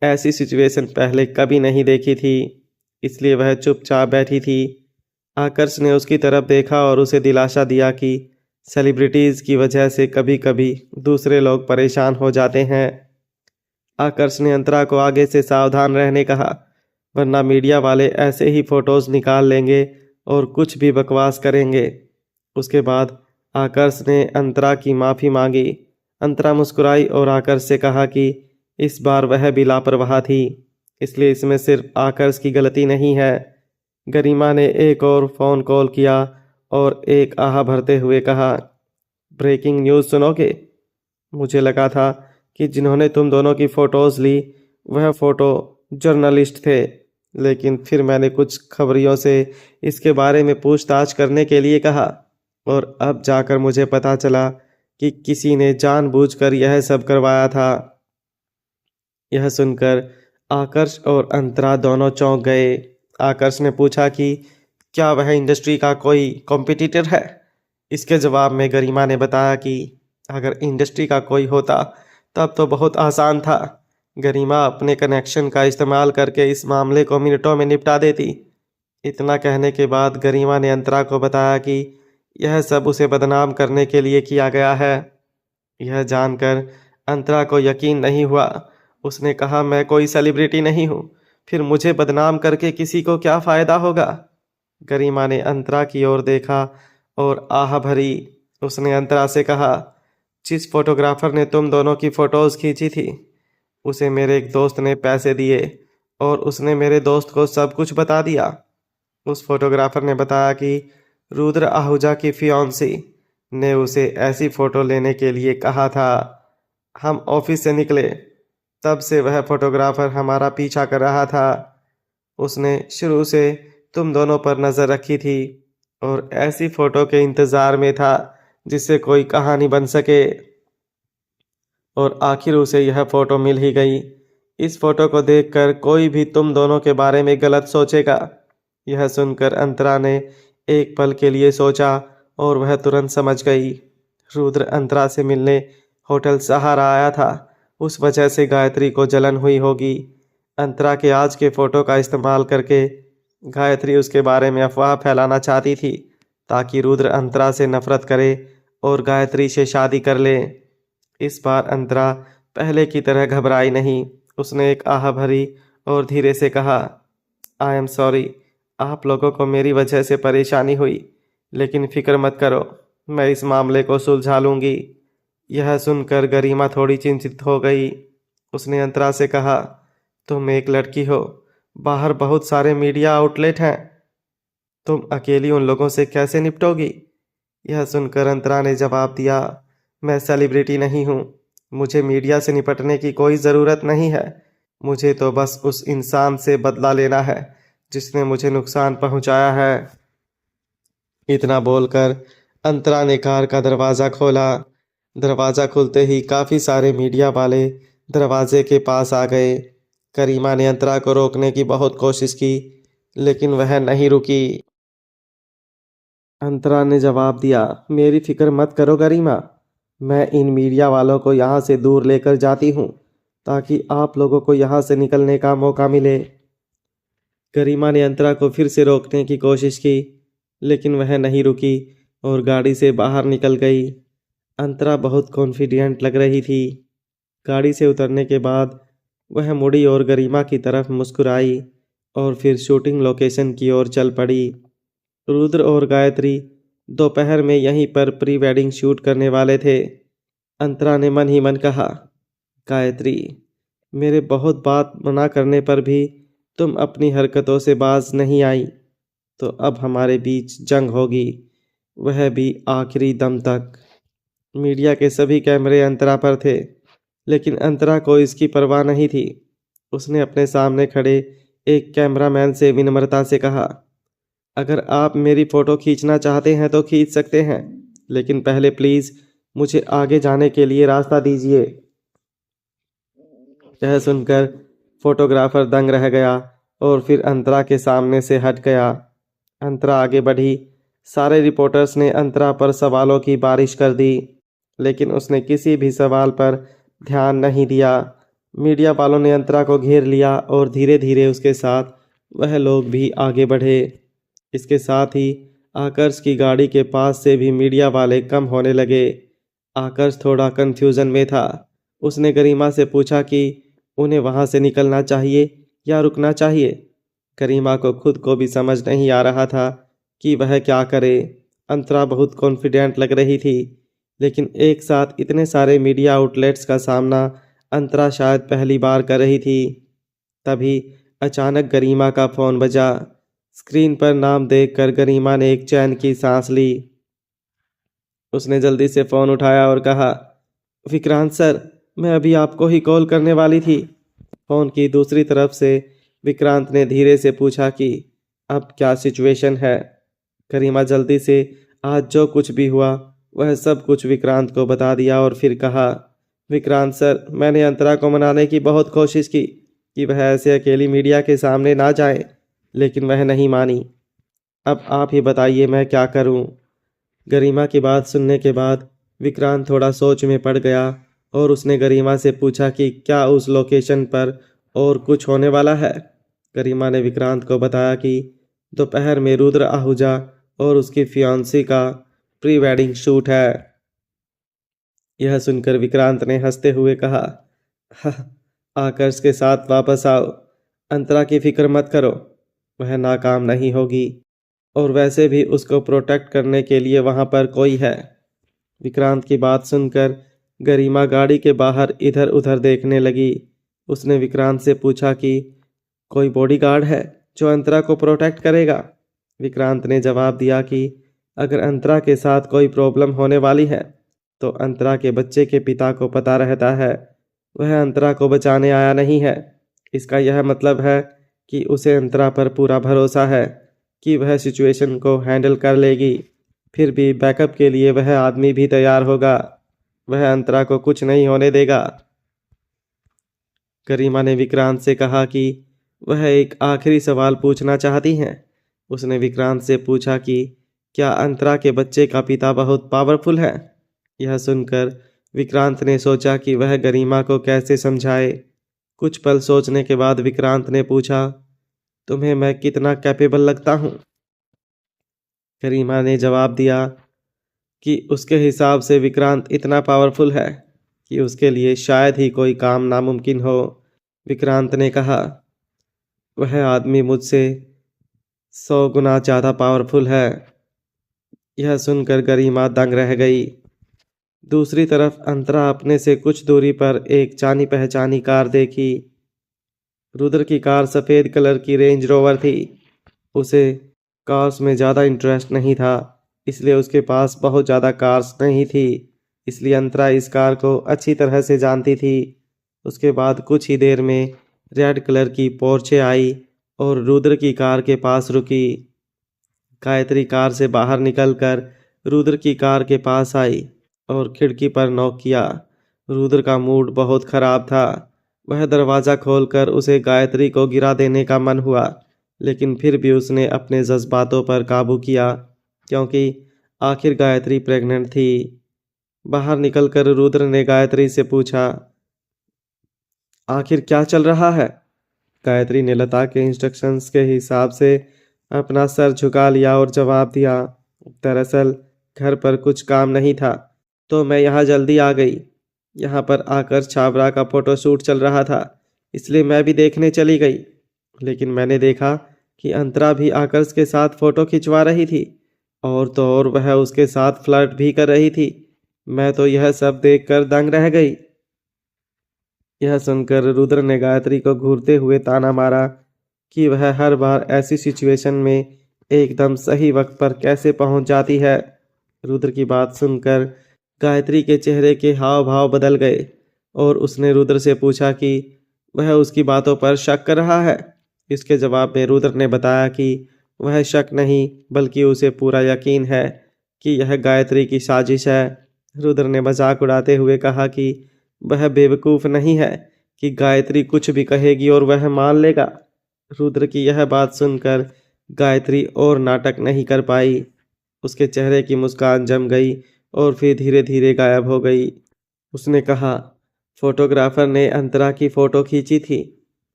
S2: ऐसी सिचुएशन पहले कभी नहीं देखी थी, इसलिए वह चुपचाप बैठी थी। आकर्ष ने उसकी तरफ देखा और उसे दिलासा दिया कि सेलिब्रिटीज़ की वजह से कभी कभी दूसरे लोग परेशान हो जाते हैं। आकर्ष ने अंतरा को आगे से सावधान रहने कहा, वरना मीडिया वाले ऐसे ही फ़ोटोज़ निकाल लेंगे और कुछ भी बकवास करेंगे। उसके बाद आकर्ष ने अंतरा की माफ़ी मांगी। अंतरा मुस्कुराई और आकर्ष से कहा कि इस बार वह भी लापरवाह थी, इसलिए इसमें सिर्फ आकर्ष की गलती नहीं है। गरिमा ने एक और फ़ोन कॉल किया और एक आह भरते हुए कहा, ब्रेकिंग न्यूज़ सुनोगे? मुझे लगा था कि जिन्होंने तुम दोनों की फ़ोटोज़ ली वह फ़ोटो जर्नलिस्ट थे, लेकिन फिर मैंने कुछ खबरियों से इसके बारे में पूछताछ करने के लिए कहा और अब जाकर मुझे पता चला कि किसी ने जानबूझकर यह सब करवाया था। यह सुनकर आकर्ष और अंतरा दोनों चौंक गए। आकर्ष ने पूछा कि क्या वह इंडस्ट्री का कोई कॉम्पिटिटर है? इसके जवाब में गरिमा ने बताया कि अगर इंडस्ट्री का कोई होता तब तो बहुत आसान था। गरिमा अपने कनेक्शन का इस्तेमाल करके इस मामले को मिनटों में निपटा देती। इतना कहने के बाद गरिमा ने अंतरा को बताया कि यह सब उसे बदनाम करने के लिए किया गया है। यह जानकर अंतरा को यकीन नहीं हुआ। उसने कहा, मैं कोई सेलिब्रिटी नहीं हूँ, फिर मुझे बदनाम करके किसी को क्या फ़ायदा होगा? गरिमा ने अंतरा की ओर देखा और आह भरी। उसने अंतरा से कहा, जिस फोटोग्राफर ने तुम दोनों की फ़ोटोज़ खींची थी उसे मेरे एक दोस्त ने पैसे दिए और उसने मेरे दोस्त को सब कुछ बता दिया। उस फोटोग्राफर ने बताया कि रुद्र आहूजा की फियांसी ने उसे ऐसी फ़ोटो लेने के लिए कहा था। हम ऑफिस से निकले तब से वह फोटोग्राफर हमारा पीछा कर रहा था। उसने शुरू से तुम दोनों पर नज़र रखी थी और ऐसी फ़ोटो के इंतज़ार में था जिससे कोई कहानी बन सके। और आखिर उसे यह फ़ोटो मिल ही गई। इस फ़ोटो को देखकर कोई भी तुम दोनों के बारे में गलत सोचेगा। यह सुनकर अंतरा ने एक पल के लिए सोचा और वह तुरंत समझ गई। रुद्र अंतरा से मिलने होटल सहारा आया था, उस वजह से गायत्री को जलन हुई होगी। अंतरा के आज के फ़ोटो का इस्तेमाल करके गायत्री उसके बारे में अफवाह फैलाना चाहती थी ताकि रुद्र अंतरा से नफरत करे और गायत्री से शादी कर ले। इस बार अंतरा पहले की तरह घबराई नहीं। उसने एक आह भरी और धीरे से कहा, आई एम सॉरी, आप लोगों को मेरी वजह से परेशानी हुई, लेकिन फिक्र मत करो, मैं इस मामले को सुलझा लूँगी। यह सुनकर गरिमा थोड़ी चिंतित हो गई। उसने अंतरा से कहा, तुम एक लड़की हो, बाहर बहुत सारे मीडिया आउटलेट हैं, तुम अकेली उन लोगों से कैसे निपटोगी? यह सुनकर अंतरा ने जवाब दिया, मैं सेलिब्रिटी नहीं हूँ, मुझे मीडिया से निपटने की कोई ज़रूरत नहीं है। मुझे तो बस उस इंसान से बदला लेना है जिसने मुझे नुकसान पहुँचाया है। इतना बोलकर अंतरा ने कार का दरवाज़ा खोला। दरवाज़ा खुलते ही काफ़ी सारे मीडिया वाले दरवाजे के पास आ गए। करीमा ने अंतरा को रोकने की बहुत कोशिश की, लेकिन वह नहीं रुकी। अंतरा ने जवाब दिया, मेरी फिक्र मत करो गरिमा, मैं इन मीडिया वालों को यहाँ से दूर लेकर जाती हूँ ताकि आप लोगों को यहाँ से निकलने का मौका मिले। गरिमा ने अंतरा को फिर से रोकने की कोशिश की, लेकिन वह नहीं रुकी और गाड़ी से बाहर निकल गई। अंतरा बहुत कॉन्फिडेंट लग रही थी। गाड़ी से उतरने के बाद वह मुड़ी और गरिमा की तरफ मुस्कुराई और फिर शूटिंग लोकेशन की ओर चल पड़ी। रुद्र और गायत्री दोपहर में यहीं पर प्री वेडिंग शूट करने वाले थे। अंतरा ने मन ही मन कहा, गायत्री, मेरे बहुत बात मना करने पर भी तुम अपनी हरकतों से बाज नहीं आई, तो अब हमारे बीच जंग होगी, वह भी आखिरी दम तक। मीडिया के सभी कैमरे अंतरा पर थे, लेकिन अंतरा को इसकी परवाह नहीं थी। उसने अपने सामने खड़े एक कैमरामैन से विनम्रता से कहा, अगर आप मेरी फ़ोटो खींचना चाहते हैं तो खींच सकते हैं, लेकिन पहले प्लीज़ मुझे आगे जाने के लिए रास्ता दीजिए। यह सुनकर फोटोग्राफर दंग रह गया और फिर अंतरा के सामने से हट गया। अंतरा आगे बढ़ी। सारे रिपोर्टर्स ने अंतरा पर सवालों की बारिश कर दी, लेकिन उसने किसी भी सवाल पर ध्यान नहीं दिया। मीडिया वालों ने अंतरा को घेर लिया और धीरे धीरे उसके साथ वह लोग भी आगे बढ़े। इसके साथ ही आकर्ष की गाड़ी के पास से भी मीडिया वाले कम होने लगे। आकर्ष थोड़ा कंफ्यूजन में था। उसने गरिमा से पूछा कि उन्हें वहां से निकलना चाहिए या रुकना चाहिए। गरिमा को खुद को भी समझ नहीं आ रहा था कि वह क्या करे। अंतरा बहुत कॉन्फिडेंट लग रही थी, लेकिन एक साथ इतने सारे मीडिया आउटलेट्स का सामना अंतरा शायद पहली बार कर रही थी। तभी अचानक गरिमा का फ़ोन बजा। स्क्रीन पर नाम देखकर गरिमा ने एक चैन की सांस ली। उसने जल्दी से फ़ोन उठाया और कहा, विक्रांत सर, मैं अभी आपको ही कॉल करने वाली थी। फ़ोन की दूसरी तरफ से विक्रांत ने धीरे से पूछा कि अब क्या सिचुएशन है। गरिमा जल्दी से आज जो कुछ भी हुआ वह सब कुछ विक्रांत को बता दिया और फिर कहा, विक्रांत सर, मैंने अंतरा को मनाने की बहुत कोशिश की कि वह ऐसे अकेली मीडिया के सामने ना जाए, लेकिन वह नहीं मानी। अब आप ही बताइए मैं क्या करूं? गरिमा की बात सुनने के बाद विक्रांत थोड़ा सोच में पड़ गया और उसने गरिमा से पूछा कि क्या उस लोकेशन पर और कुछ होने वाला है। गरिमा ने विक्रांत को बताया कि दोपहर में रुद्र आहूजा और उसकी फियांसी का प्री वेडिंग शूट है। यह सुनकर विक्रांत ने हंसते हुए कहा, आकर्ष के साथ वापस आओ, अंतरा की फिक्र मत करो, वह नाकाम नहीं होगी और वैसे भी उसको प्रोटेक्ट करने के लिए वहां पर कोई है। विक्रांत की बात सुनकर गरिमा गाड़ी के बाहर इधर उधर देखने लगी। उसने विक्रांत से पूछा कि कोई बॉडीगार्ड है जो अंतरा को प्रोटेक्ट करेगा। विक्रांत ने जवाब दिया कि अगर अंतरा के साथ कोई प्रॉब्लम होने वाली है तो अंतरा के बच्चे के पिता को पता रहता है, वह अंतरा को बचाने आया नहीं है। इसका यह मतलब है कि उसे अंतरा पर पूरा भरोसा है कि वह सिचुएशन को हैंडल कर लेगी। फिर भी बैकअप के लिए वह आदमी भी तैयार होगा, वह अंतरा को कुछ नहीं होने देगा। गरिमा ने विक्रांत से कहा कि वह एक आखिरी सवाल पूछना चाहती हैं। उसने विक्रांत से पूछा कि क्या अंतरा के बच्चे का पिता बहुत पावरफुल है। यह सुनकर विक्रांत ने सोचा कि वह गरिमा को कैसे समझाए। कुछ पल सोचने के बाद विक्रांत ने पूछा, तुम्हें मैं कितना कैपेबल लगता हूँ? गरिमा ने जवाब दिया कि उसके हिसाब से विक्रांत इतना पावरफुल है कि उसके लिए शायद ही कोई काम नामुमकिन हो। विक्रांत ने कहा, वह आदमी मुझसे 100 गुना ज़्यादा पावरफुल है। यह सुनकर गरिमा दंग रह गई। दूसरी तरफ अंतरा अपने से कुछ दूरी पर एक जानी पहचानी कार देखी। रुद्र की कार सफ़ेद कलर की रेंज रोवर थी। उसे कार्स में ज़्यादा इंटरेस्ट नहीं था, इसलिए उसके पास बहुत ज़्यादा कार्स नहीं थी। इसलिए अंतरा इस कार को अच्छी तरह से जानती थी। उसके बाद कुछ ही देर में रेड कलर की पोर्चे आई और रुद्र की कार के पास रुकी। गायत्री कार से बाहर निकलकर रुद्र की कार के पास आई और खिड़की पर नॉक किया। रुद्र का मूड बहुत खराब था। वह दरवाज़ा खोलकर उसे गायत्री को गिरा देने का मन हुआ, लेकिन फिर भी उसने अपने जज्बातों पर काबू किया, क्योंकि आखिर गायत्री प्रेग्नेंट थी। बाहर निकलकर रुद्र ने गायत्री से पूछा, आखिर क्या चल रहा है? गायत्री ने लता के इंस्ट्रक्शंस के हिसाब से अपना सर झुका लिया और जवाब दिया, दरअसल घर पर कुछ काम नहीं था तो मैं यहाँ जल्दी आ गई। यहाँ पर आकर छाबरा का फ़ोटोशूट चल रहा था, इसलिए मैं भी देखने चली गई। लेकिन मैंने देखा कि अंतरा भी आकर्ष के साथ फ़ोटो खिंचवा रही थी, और तो और वह उसके साथ फ्लर्ट भी कर रही थी। मैं तो यह सब देखकर दंग रह गई। यह सुनकर रुद्र ने गायत्री को घूरते हुए ताना मारा कि वह हर बार ऐसी सिचुएशन में एकदम सही वक्त पर कैसे पहुंच जाती है। रुद्र की बात सुनकर गायत्री के चेहरे के हाव भाव बदल गए और उसने रुद्र से पूछा कि वह उसकी बातों पर शक कर रहा है। इसके जवाब में रुद्र ने बताया कि वह शक नहीं बल्कि उसे पूरा यकीन है कि यह गायत्री की साजिश है। रुद्र ने मजाक उड़ाते हुए कहा कि वह बेवकूफ़ नहीं है कि गायत्री कुछ भी कहेगी और वह मान लेगा। रुद्र की यह बात सुनकर गायत्री और नाटक नहीं कर पाई। उसके चेहरे की मुस्कान जम गई और फिर धीरे धीरे गायब हो गई। उसने कहा, फोटोग्राफर ने अंतरा की फ़ोटो खींची थी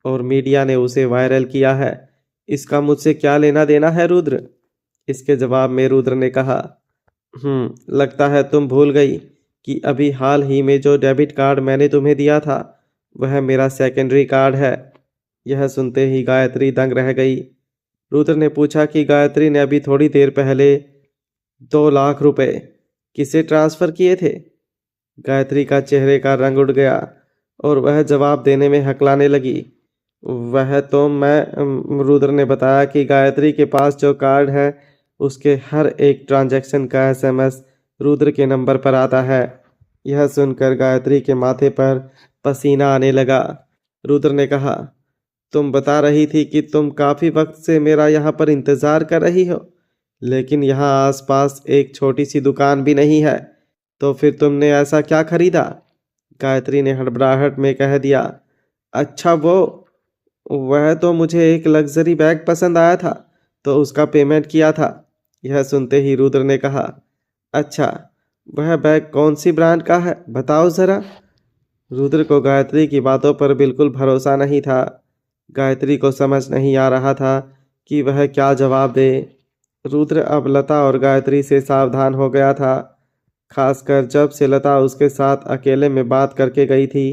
S2: और मीडिया ने उसे वायरल किया है। इसका मुझसे क्या लेना देना है रुद्र? इसके जवाब में रुद्र ने कहा, लगता है तुम भूल गई कि अभी हाल ही में जो डेबिट कार्ड मैंने तुम्हें दिया था वह मेरा सेकेंडरी कार्ड है। यह सुनते ही गायत्री दंग रह गई। रुद्र ने पूछा कि गायत्री ने अभी थोड़ी देर पहले 2 लाख रुपए किसे ट्रांसफ़र किए थे? गायत्री का चेहरे का रंग उड़ गया और वह जवाब देने में हकलाने लगी। वह तो मैं रुद्र ने बताया कि गायत्री के पास जो कार्ड है उसके हर एक ट्रांजैक्शन का एसएमएस रुद्र के नंबर पर आता है। यह सुनकर गायत्री के माथे पर पसीना आने लगा। रुद्र ने कहा, तुम बता रही थी कि तुम काफ़ी वक्त से मेरा यहाँ पर इंतज़ार कर रही हो, लेकिन यहाँ आसपास एक छोटी सी दुकान भी नहीं है, तो फिर तुमने ऐसा क्या खरीदा? गायत्री ने हड़बड़ाहट में कह दिया, अच्छा वह तो मुझे एक लग्जरी बैग पसंद आया था तो उसका पेमेंट किया था। यह सुनते ही रुद्र ने कहा, अच्छा वह बैग कौन सी ब्रांड का है, बताओ ज़रा। रुद्र को गायत्री की बातों पर बिल्कुल भरोसा नहीं था। गायत्री को समझ नहीं आ रहा था कि वह क्या जवाब दे। रुद्र अब लता और गायत्री से सावधान हो गया था, खासकर जब से लता उसके साथ अकेले में बात करके गई थी।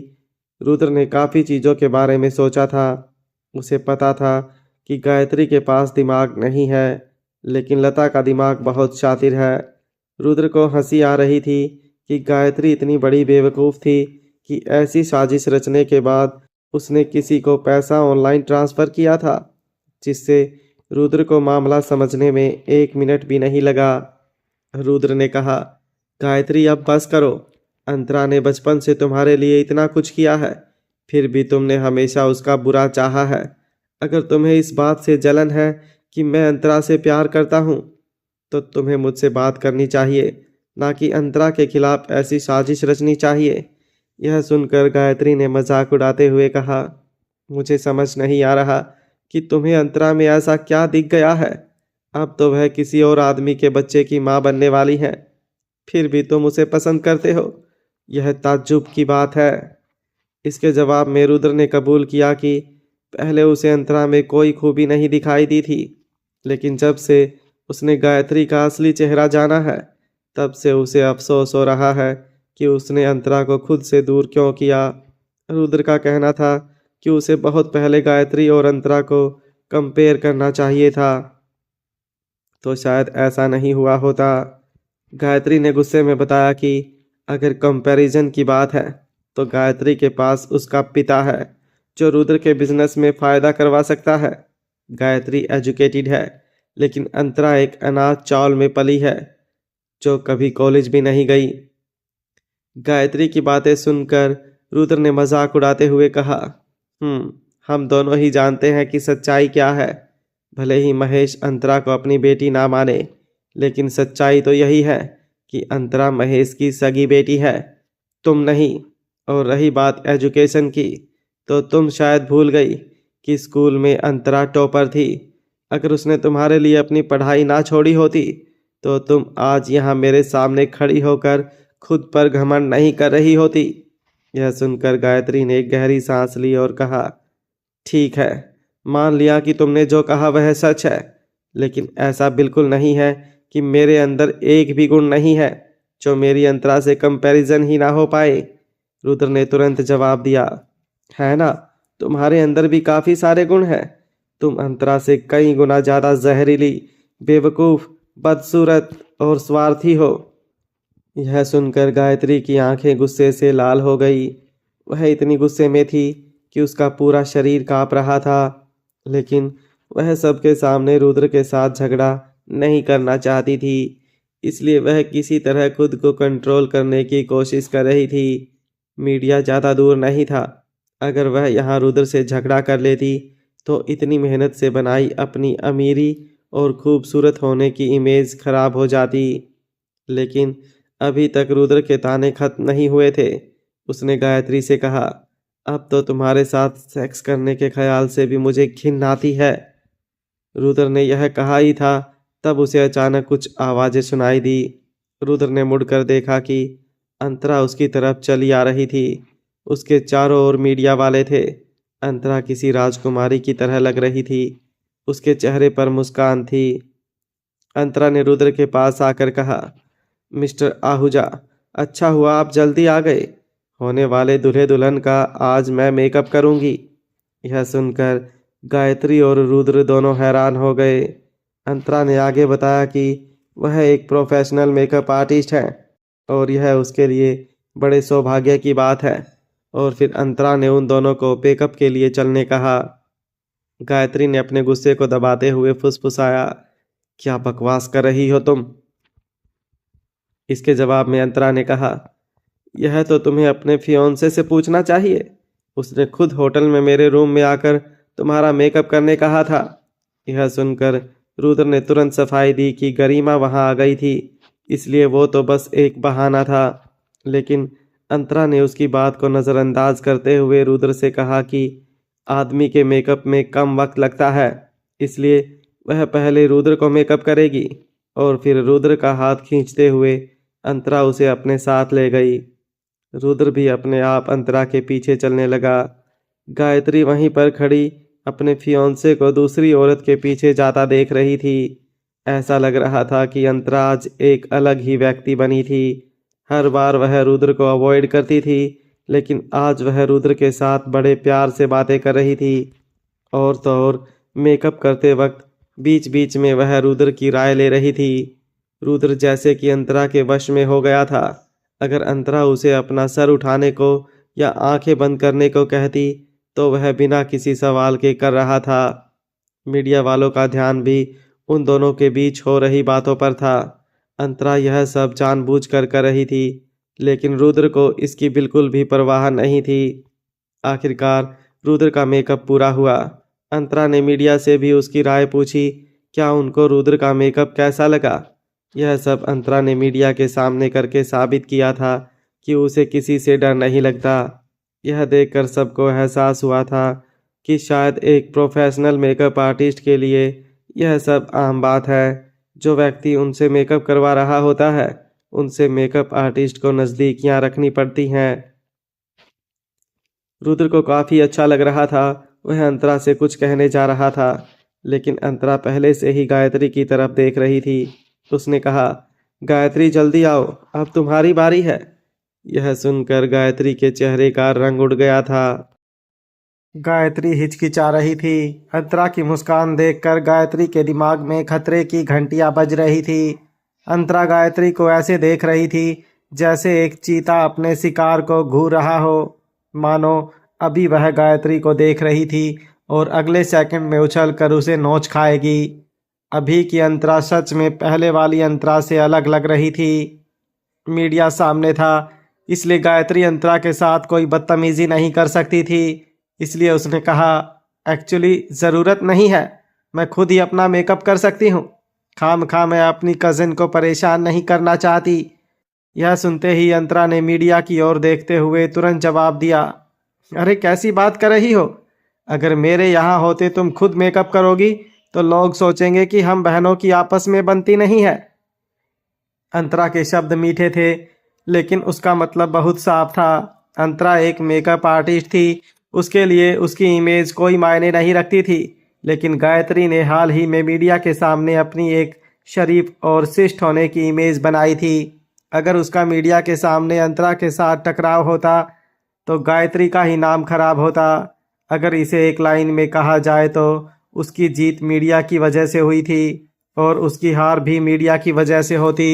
S2: रुद्र ने काफ़ी चीज़ों के बारे में सोचा था। उसे पता था कि गायत्री के पास दिमाग नहीं है, लेकिन लता का दिमाग बहुत शातिर है। रुद्र को हंसी आ रही थी कि गायत्री इतनी बड़ी बेवकूफ़ थी कि ऐसी साजिश रचने के बाद उसने किसी को पैसा ऑनलाइन ट्रांसफ़र किया था, जिससे रुद्र को मामला समझने में 1 मिनट भी नहीं लगा। रुद्र ने कहा, गायत्री अब बस करो। अंतरा ने बचपन से तुम्हारे लिए इतना कुछ किया है, फिर भी तुमने हमेशा उसका बुरा चाहा है। अगर तुम्हें इस बात से जलन है कि मैं अंतरा से प्यार करता हूँ, तो तुम्हें मुझसे बात करनी चाहिए, ना कि अंतरा के खिलाफ ऐसी साजिश रचनी चाहिए। यह सुनकर गायत्री ने मजाक उड़ाते हुए कहा, मुझे समझ नहीं आ रहा कि तुम्हें अंतरा में ऐसा क्या दिख गया है। अब तो वह किसी और आदमी के बच्चे की माँ बनने वाली है, फिर भी तुम उसे पसंद करते हो। यह ताज्जुब की बात है। इसके जवाब में रुद्र ने कबूल किया कि पहले उसे अंतरा में कोई खूबी नहीं दिखाई दी थी, लेकिन जब से उसने गायत्री का असली चेहरा जाना है, तब से उसे अफसोस हो रहा है कि उसने अंतरा को खुद से दूर क्यों किया। रुद्र का कहना था कि उसे बहुत पहले गायत्री और अंतरा को कंपेयर करना चाहिए था, तो शायद ऐसा नहीं हुआ होता। गायत्री ने गुस्से में बताया कि अगर कंपैरिजन की बात है तो गायत्री के पास उसका पिता है जो रुद्र के बिजनेस में फ़ायदा करवा सकता है। गायत्री एजुकेटेड है, लेकिन अंतरा एक अनाथ चावल में पली है जो कभी कॉलेज भी नहीं गई। गायत्री की बातें सुनकर रुद्र ने मजाक उड़ाते हुए कहा, हम दोनों ही जानते हैं कि सच्चाई क्या है। भले ही महेश अंतरा को अपनी बेटी ना माने, लेकिन सच्चाई तो यही है कि अंतरा महेश की सगी बेटी है, तुम नहीं। और रही बात एजुकेशन की, तो तुम शायद भूल गई कि स्कूल में अंतरा टॉपर थी। अगर उसने तुम्हारे लिए अपनी पढ़ाई ना छोड़ी होती तो तुम आज यहाँ मेरे सामने खड़ी होकर खुद पर घमंड नहीं कर रही होती। यह सुनकर गायत्री ने एक गहरी सांस ली और कहा, ठीक है, मान लिया कि तुमने जो कहा वह सच है, लेकिन ऐसा बिल्कुल नहीं है कि मेरे अंदर एक भी गुण नहीं है। जो मेरी अंतरा से कंपैरिजन ही ना हो पाए। रुद्र ने तुरंत जवाब दिया, है ना, तुम्हारे अंदर भी काफी सारे गुण हैं। तुम अंतरा से कई गुना ज्यादा जहरीली, बेवकूफ, बदसूरत और स्वार्थी हो। यह सुनकर गायत्री की आंखें गुस्से से लाल हो गई। वह इतनी गुस्से में थी कि उसका पूरा शरीर कांप रहा था, लेकिन वह सबके सामने रुद्र के साथ झगड़ा नहीं करना चाहती थी, इसलिए वह किसी तरह खुद को कंट्रोल करने की कोशिश कर रही थी। मीडिया ज़्यादा दूर नहीं था। अगर वह यहाँ रुद्र से झगड़ा कर लेती तो इतनी मेहनत से बनाई अपनी अमीरी और खूबसूरत होने की इमेज खराब हो जाती। लेकिन अभी तक रुद्र के ताने खत्म नहीं हुए थे। उसने गायत्री से कहा, अब तो तुम्हारे साथ सेक्स करने के ख्याल से भी मुझे घिन आती है। रुद्र ने यह कहा ही था, तब उसे अचानक कुछ आवाज़ें सुनाई दी। रुद्र ने मुड़कर देखा कि अंतरा उसकी तरफ चली आ रही थी। उसके चारों ओर मीडिया वाले थे। अंतरा किसी राजकुमारी की तरह लग रही थी। उसके चेहरे पर मुस्कान थी। अंतरा ने रुद्र के पास आकर कहा, मिस्टर आहूजा, अच्छा हुआ आप जल्दी आ गए। होने वाले दूल्हे दुल्हन का आज मैं मेकअप करूंगी। यह सुनकर गायत्री और रुद्र दोनों हैरान हो गए। अंतरा ने आगे बताया कि वह एक प्रोफेशनल मेकअप आर्टिस्ट है और यह उसके लिए बड़े सौभाग्य की बात है। और फिर अंतरा ने उन दोनों को मेकअप के लिए चलने कहा। गायत्री ने अपने गुस्से को दबाते हुए फुसफुसाया, क्या बकवास कर रही हो तुम। इसके जवाब में अंतरा ने कहा, यह तो तुम्हें अपने फियोंसे से पूछना चाहिए। उसने खुद होटल में मेरे रूम में आकर तुम्हारा मेकअप करने कहा था। यह सुनकर रुद्र ने तुरंत सफाई दी कि गरिमा वहां आ गई थी, इसलिए वो तो बस एक बहाना था। लेकिन अंतरा ने उसकी बात को नज़रअंदाज करते हुए रुद्र से कहा कि आदमी के मेकअप में कम वक्त लगता है, इसलिए वह पहले रुद्र को मेकअप करेगी। और फिर रुद्र का हाथ खींचते हुए अंतरा उसे अपने साथ ले गई। रुद्र भी अपने आप अंतरा के पीछे चलने लगा। गायत्री वहीं पर खड़ी अपने फियोंसे को दूसरी औरत के पीछे जाता देख रही थी। ऐसा लग रहा था कि अंतरा आज एक अलग ही व्यक्ति बनी थी। हर बार वह रुद्र को अवॉइड करती थी, लेकिन आज वह रुद्र के साथ बड़े प्यार से बातें कर रही थी। और तो और मेकअप करते वक्त बीच बीच में वह रुद्र की राय ले रही थी। रुद्र जैसे कि अंतरा के वश में हो गया था। अगर अंतरा उसे अपना सर उठाने को या आंखें बंद करने को कहती तो वह बिना किसी सवाल के कर रहा था। मीडिया वालों का ध्यान भी उन दोनों के बीच हो रही बातों पर था। अंतरा यह सब जानबूझकर कर रही थी, लेकिन रुद्र को इसकी बिल्कुल भी परवाह नहीं थी। आखिरकार रुद्र का मेकअप पूरा हुआ। अंतरा ने मीडिया से भी उसकी राय पूछी, क्या उनको रुद्र का मेकअप कैसा लगा। यह सब अंतरा ने मीडिया के सामने करके साबित किया था कि उसे किसी से डर नहीं लगता। यह देखकर सबको एहसास हुआ था कि शायद एक प्रोफेशनल मेकअप आर्टिस्ट के लिए यह सब आम बात है। जो व्यक्ति उनसे मेकअप करवा रहा होता है, उनसे मेकअप आर्टिस्ट को नज़दीकियां रखनी पड़ती हैं। रुद्र को काफ़ी अच्छा लग रहा था। वह अंतरा से कुछ कहने जा रहा था, लेकिन अंतरा पहले से ही गायत्री की तरफ देख रही थी। उसने कहा, गायत्री जल्दी आओ, अब तुम्हारी बारी है। यह सुनकर गायत्री के चेहरे का रंग उड़ गया था। गायत्री हिचकिचा रही थी। अंतरा की मुस्कान देखकर गायत्री के दिमाग में खतरे की घंटियां बज रही थी। अंतरा गायत्री को ऐसे देख रही थी जैसे एक चीता अपने शिकार को घूर रहा हो। मानो अभी वह गायत्री को देख रही थी और अगले सेकंड में उछलकर उसे नोच खाएगी। अभी की अंतरा सच में पहले वाली अंतरा से अलग लग रही थी। मीडिया सामने था, इसलिए गायत्री अंतरा के साथ कोई बदतमीजी नहीं कर सकती थी। इसलिए उसने कहा, एक्चुअली ज़रूरत नहीं है, मैं खुद ही अपना मेकअप कर सकती हूँ। खामखा मैं अपनी कज़िन को परेशान नहीं करना चाहती। यह सुनते ही अंतरा ने मीडिया की ओर देखते हुए तुरंत जवाब दिया, अरे कैसी बात कर रही हो। अगर मेरे यहाँ होते तुम खुद मेकअप करोगी तो लोग सोचेंगे कि हम बहनों की आपस में बनती नहीं है। अंतरा के शब्द मीठे थे, लेकिन उसका मतलब बहुत साफ था। अंतरा एक मेकअप आर्टिस्ट थी, उसके लिए उसकी इमेज कोई मायने नहीं रखती थी। लेकिन गायत्री ने हाल ही में मीडिया के सामने अपनी एक शरीफ और शिष्ट होने की इमेज बनाई थी। अगर उसका मीडिया के सामने अंतरा के साथ टकराव होता तो गायत्री का ही नाम खराब होता। अगर इसे एक लाइन में कहा जाए तो उसकी जीत मीडिया की वजह से हुई थी और उसकी हार भी मीडिया की वजह से होती।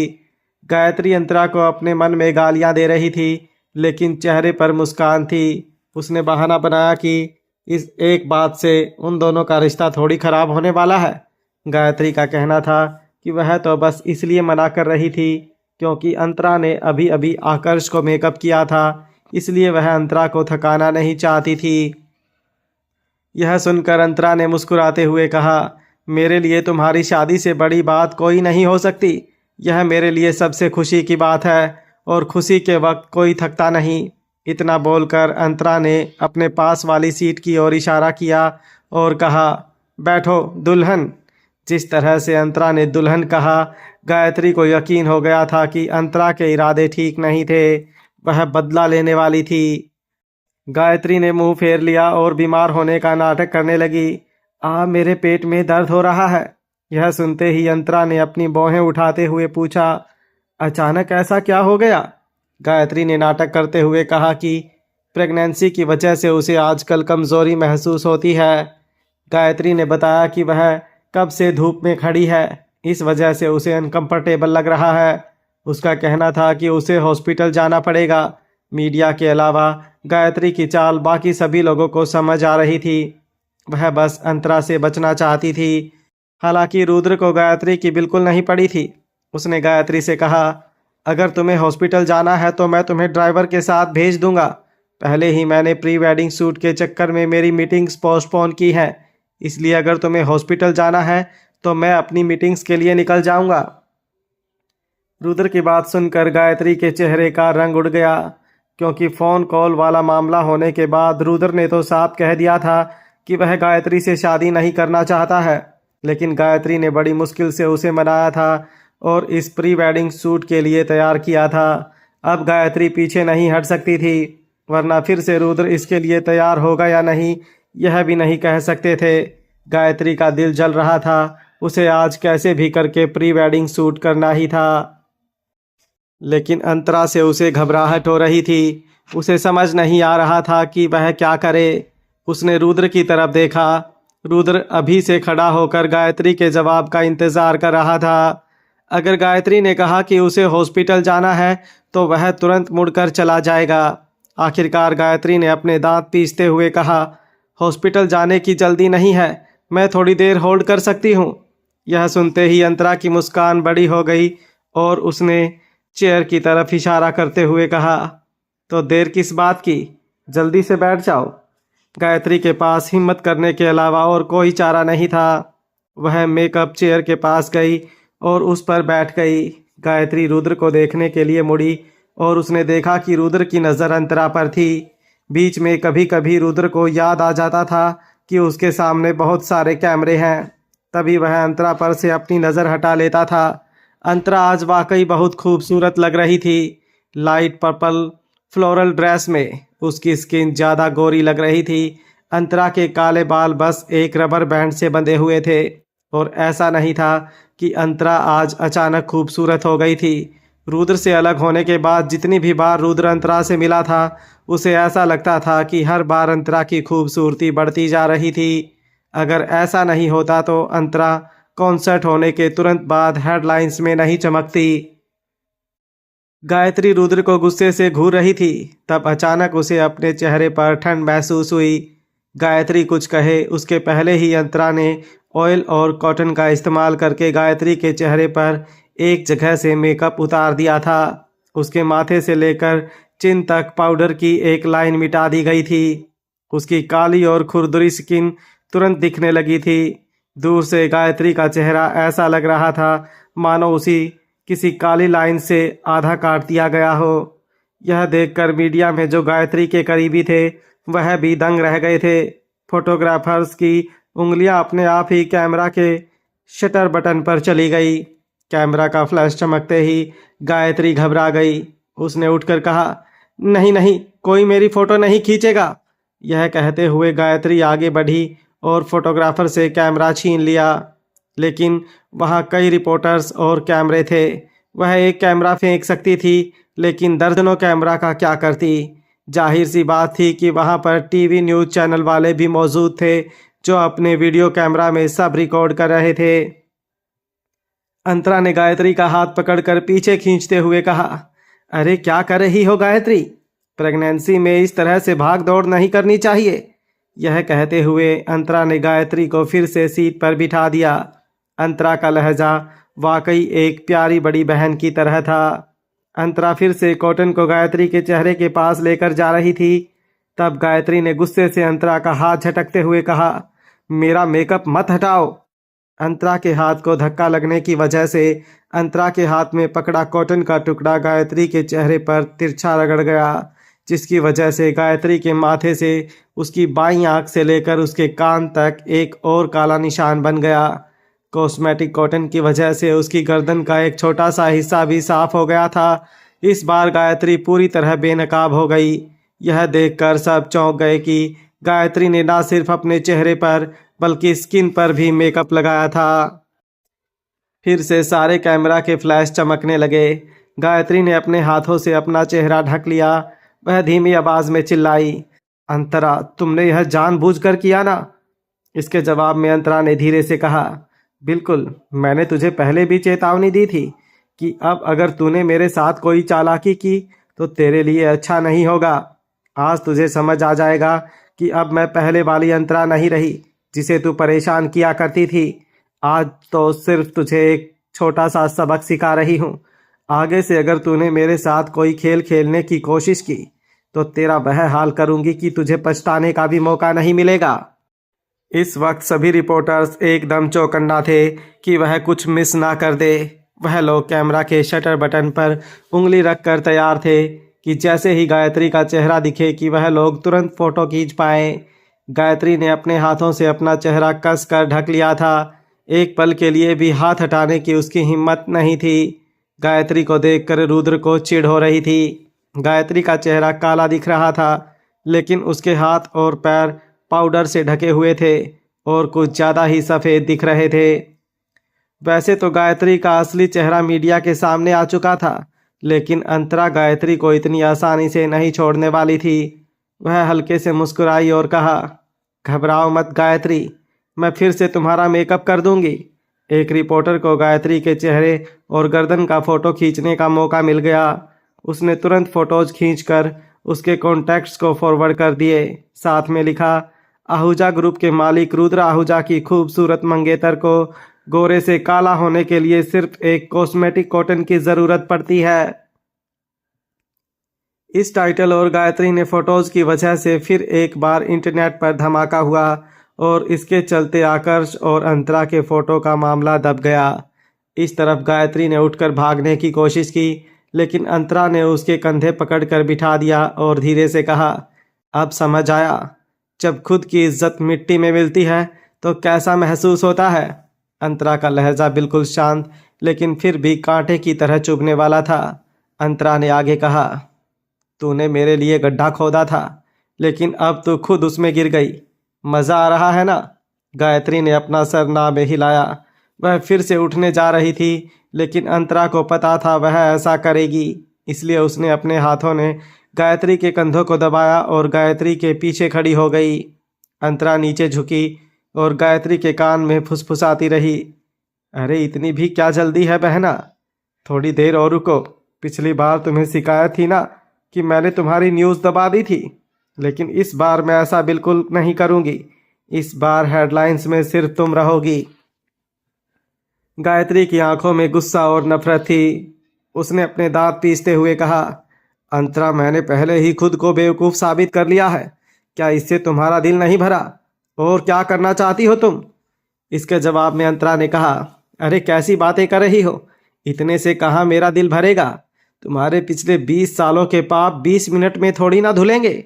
S2: गायत्री अंतरा को अपने मन में गालियां दे रही थी, लेकिन चेहरे पर मुस्कान थी। उसने बहाना बनाया कि इस एक बात से उन दोनों का रिश्ता थोड़ी खराब होने वाला है। गायत्री का कहना था कि वह तो बस इसलिए मना कर रही थी क्योंकि अंतरा ने अभी अभी आकर्ष को मेकअप किया था, इसलिए वह अंतरा को थकाना नहीं चाहती थी। यह सुनकर अंतरा ने मुस्कुराते हुए कहा, मेरे लिए तुम्हारी शादी से बड़ी बात कोई नहीं हो सकती। यह मेरे लिए सबसे खुशी की बात है और खुशी के वक्त कोई थकता नहीं। इतना बोलकर अंतरा ने अपने पास वाली सीट की ओर इशारा किया और कहा, बैठो दुल्हन। जिस तरह से अंतरा ने दुल्हन कहा, गायत्री को यकीन हो गया था कि अंतरा के इरादे ठीक नहीं थे, वह बदला लेने वाली थी। गायत्री ने मुंह फेर लिया और बीमार होने का नाटक करने लगी। मेरे पेट में दर्द हो रहा है। यह सुनते ही अंतरा ने अपनी भौहें उठाते हुए पूछा, अचानक ऐसा क्या हो गया? गायत्री ने नाटक करते हुए कहा कि प्रेगनेंसी की वजह से उसे आजकल कमज़ोरी महसूस होती है। गायत्री ने बताया कि वह कब से धूप में खड़ी है, इस वजह से उसे अनकंफर्टेबल लग रहा है। उसका कहना था कि उसे हॉस्पिटल जाना पड़ेगा। मीडिया के अलावा गायत्री की चाल बाकी सभी लोगों को समझ आ रही थी। वह बस अंतरा से बचना चाहती थी। हालांकि रुद्र को गायत्री की बिल्कुल नहीं पड़ी थी। उसने गायत्री से कहा, अगर तुम्हें हॉस्पिटल जाना है तो मैं तुम्हें ड्राइवर के साथ भेज दूंगा। पहले ही मैंने प्री वेडिंग शूट के चक्कर में मेरी मीटिंग्स पोस्टपोन की हैं, इसलिए अगर तुम्हें हॉस्पिटल जाना है तो मैं अपनी मीटिंग्स के लिए निकल जाऊंगा। रुद्र की बात सुनकर गायत्री के चेहरे का रंग उड़ गया, क्योंकि फ़ोन कॉल वाला मामला होने के बाद रुद्र ने तो साफ कह दिया था कि वह गायत्री से शादी नहीं करना चाहता है। लेकिन गायत्री ने बड़ी मुश्किल से उसे मनाया था और इस प्री वेडिंग शूट के लिए तैयार किया था। अब गायत्री पीछे नहीं हट सकती थी, वरना फिर से रुद्र इसके लिए तैयार होगा या नहीं यह भी नहीं कह सकते थे। गायत्री का दिल जल रहा था, उसे आज कैसे भी करके प्री वेडिंग शूट करना ही था। लेकिन अंतरा से उसे घबराहट हो रही थी। उसे समझ नहीं आ रहा था कि वह क्या करे। उसने रुद्र की तरफ देखा। रुद्र अभी से खड़ा होकर गायत्री के जवाब का इंतज़ार कर रहा था। अगर गायत्री ने कहा कि उसे हॉस्पिटल जाना है तो वह तुरंत मुड़कर चला जाएगा। आखिरकार गायत्री ने अपने दांत पीसते हुए कहा, हॉस्पिटल जाने की जल्दी नहीं है, मैं थोड़ी देर होल्ड कर सकती हूँ। यह सुनते ही अंतरा की मुस्कान बड़ी हो गई और उसने चेयर की तरफ इशारा करते हुए कहा, तो देर किस बात की, जल्दी से बैठ जाओ। गायत्री के पास हिम्मत करने के अलावा और कोई चारा नहीं था। वह मेकअप चेयर के पास गई और उस पर बैठ गई। गायत्री रुद्र को देखने के लिए मुड़ी और उसने देखा कि रुद्र की नज़र अंतरा पर थी। बीच में कभी कभी रुद्र को याद आ जाता था कि उसके सामने बहुत सारे कैमरे हैं, तभी वह अंतरा पर से अपनी नज़र हटा लेता था। अंतरा आज वाकई बहुत खूबसूरत लग रही थी। लाइट पर्पल फ्लोरल ड्रेस में उसकी स्किन ज़्यादा गोरी लग रही थी। अंतरा के काले बाल बस एक रबर बैंड से बंधे हुए थे और ऐसा नहीं था कि अंतरा आज अचानक खूबसूरत हो गई थी। रुद्र से अलग होने के बाद जितनी भी बार रुद्र अंतरा से मिला था, उसे ऐसा लगता था कि हर बार अंतरा की खूबसूरती बढ़ती जा रही थी। अगर ऐसा नहीं होता तो अंतरा कॉन्सर्ट होने के तुरंत बाद हेडलाइंस में नहीं चमकती। गायत्री रुद्र को गुस्से से घूर रही थी, तब अचानक उसे अपने चेहरे पर ठंड महसूस हुई। गायत्री कुछ कहे उसके पहले ही अंतरा ने ऑयल और कॉटन का इस्तेमाल करके गायत्री के चेहरे पर एक जगह से मेकअप उतार दिया था। उसके माथे से लेकर चिन तक पाउडर की एक लाइन मिटा दी गई थी। उसकी काली और खुरदुरी स्किन तुरंत दिखने लगी थी। दूर से गायत्री का चेहरा ऐसा लग रहा था मानो उसी किसी काली लाइन से आधा काट दिया गया हो। यह देखकर मीडिया में जो गायत्री के करीबी थे वह भी दंग रह गए थे। फोटोग्राफर्स की उंगलियां अपने आप ही कैमरा के शटर बटन पर चली गई। कैमरा का फ्लैश चमकते ही गायत्री घबरा गई। उसने उठकर कहा, नहीं नहीं, कोई मेरी फ़ोटो नहीं खींचेगा। यह कहते हुए गायत्री आगे बढ़ी और फोटोग्राफर से कैमरा छीन लिया। लेकिन वहाँ कई रिपोर्टर्स और कैमरे थे। वह एक कैमरा फेंक सकती थी, लेकिन दर्जनों कैमरा का क्या करती। जाहिर सी बात थी कि वहां पर टीवी न्यूज़ चैनल वाले भी मौजूद थे, जो अपने वीडियो कैमरा में सब रिकॉर्ड कर रहे थे। अंतरा ने गायत्री का हाथ पकड़कर पीछे खींचते हुए कहा, अरे क्या कर रही हो गायत्री? प्रेगनेंसी में इस तरह से भाग दौड़ नहीं करनी चाहिए। यह कहते हुए अंतरा ने गायत्री को फिर से सीट पर बिठा दिया। अंतरा का लहजा वाकई एक प्यारी बड़ी बहन की तरह था। अंतरा फिर से कॉटन को गायत्री के चेहरे के पास लेकर जा रही थी। तब गायत्री ने गुस्से से अंतरा का हाथ झटकते हुए कहा, मेरा मेकअप मत हटाओ। अंतरा के हाथ को धक्का लगने की वजह से अंतरा के हाथ में पकड़ा कॉटन का टुकड़ा गायत्री के चेहरे पर तिरछा रगड़ गया, जिसकी वजह से गायत्री के माथे से उसकी बाईं आंख से लेकर उसके कान तक एक और काला निशान बन गया। कॉस्मेटिक कॉटन की वजह से उसकी गर्दन का एक छोटा सा हिस्सा भी साफ हो गया था। इस बार गायत्री पूरी तरह बेनकाब हो गई। यह देखकर सब चौंक गए कि गायत्री ने न सिर्फ अपने चेहरे पर बल्कि स्किन पर भी मेकअप लगाया था। फिर से सारे कैमरा के फ्लैश चमकने लगे। गायत्री ने अपने हाथों से अपना चेहरा ढक लिया। वह धीमी आवाज में चिल्लाई, अंतरा तुमने यह जानबूझकर किया ना? इसके जवाब में अंतरा ने धीरे से कहा, बिल्कुल, मैंने तुझे पहले भी चेतावनी दी थी कि अब अगर तूने मेरे साथ कोई चालाकी की तो तेरे लिए अच्छा नहीं होगा। आज तुझे समझ आ जाएगा कि अब मैं पहले वाली अंतरा नहीं रही जिसे तू परेशान किया करती थी। आज तो सिर्फ तुझे एक छोटा सा सबक सिखा रही हूँ। आगे से अगर तूने मेरे साथ कोई खेल खेलने की कोशिश की तो तेरा वह हाल करूँगी कि तुझे पछताने का भी मौका नहीं मिलेगा। इस वक्त सभी रिपोर्टर्स एकदम चौकन्ना थे कि वह कुछ मिस ना कर दे। वह लोग कैमरा के शटर बटन पर उंगली रखकर तैयार थे कि जैसे ही गायत्री का चेहरा दिखे कि वह लोग तुरंत फोटो खींच पाएं। गायत्री ने अपने हाथों से अपना चेहरा कस कर ढक लिया था। एक पल के लिए भी हाथ हटाने की उसकी हिम्मत नहीं थी। गायत्री को देखकर रुद्र को चिढ़ हो रही थी। गायत्री का चेहरा काला दिख रहा था, लेकिन उसके हाथ और पैर पाउडर से ढके हुए थे और कुछ ज़्यादा ही सफ़ेद दिख रहे थे। वैसे तो गायत्री का असली चेहरा मीडिया के सामने आ चुका था, लेकिन अंतरा गायत्री को इतनी आसानी से नहीं छोड़ने वाली थी। वह हल्के से मुस्कुराई और कहा, घबराओ मत गायत्री, मैं फिर से तुम्हारा मेकअप कर दूंगी। एक रिपोर्टर को गायत्री के चेहरे और गर्दन का फ़ोटो खींचने का मौका मिल गया। उसने तुरंत फ़ोटोज़ खींचकर उसके कॉन्टैक्ट्स को फॉरवर्ड कर दिए। साथ में लिखा, आहूजा ग्रुप के मालिक रुद्र आहूजा की खूबसूरत मंगेतर को गोरे से काला होने के लिए सिर्फ एक कॉस्मेटिक कॉटन की ज़रूरत पड़ती है। इस टाइटल और गायत्री ने फोटोज की वजह से फिर एक बार इंटरनेट पर धमाका हुआ और इसके चलते आकर्ष और अंतरा के फोटो का मामला दब गया। इस तरफ गायत्री ने उठकर भागने की कोशिश की, लेकिन अंतरा ने उसके कंधे पकड़कर बिठा दिया और धीरे से कहा, अब समझ आया, जब खुद की इज्जत मिट्टी में मिलती है तो कैसा महसूस होता है। अंतरा का लहजा बिल्कुल शांत लेकिन फिर भी कांटे की तरह चुभने वाला था। अंतरा ने आगे कहा, तूने मेरे लिए गड्ढा खोदा था, लेकिन अब तू खुद उसमें गिर गई। मज़ा आ रहा है ना? गायत्री ने अपना सर ना में हिलाया। वह फिर से उठने जा रही थी, लेकिन अंतरा को पता था वह ऐसा करेगी, इसलिए उसने अपने हाथों ने गायत्री के कंधों को दबाया और गायत्री के पीछे खड़ी हो गई। अंतरा नीचे झुकी और गायत्री के कान में फुसफुसाती रही, अरे इतनी भी क्या जल्दी है बहना, थोड़ी देर और रुको। पिछली बार तुम्हें शिकायत थी ना कि मैंने तुम्हारी न्यूज़ दबा दी थी, लेकिन इस बार मैं ऐसा बिल्कुल नहीं करूँगी। इस बार हेडलाइंस में सिर्फ तुम रहोगी। गायत्री की आंखों में गुस्सा और नफरत थी। उसने अपने दांत पीसते हुए कहा, अंतरा मैंने पहले ही खुद को बेवकूफ़ साबित कर लिया है, क्या इससे तुम्हारा दिल नहीं भरा? और क्या करना चाहती हो तुम? इसके जवाब में अंतरा ने कहा, अरे कैसी बातें कर रही हो, इतने से कहाँ मेरा दिल भरेगा। तुम्हारे पिछले 20 सालों के पाप 20 मिनट में थोड़ी ना धुलेंगे।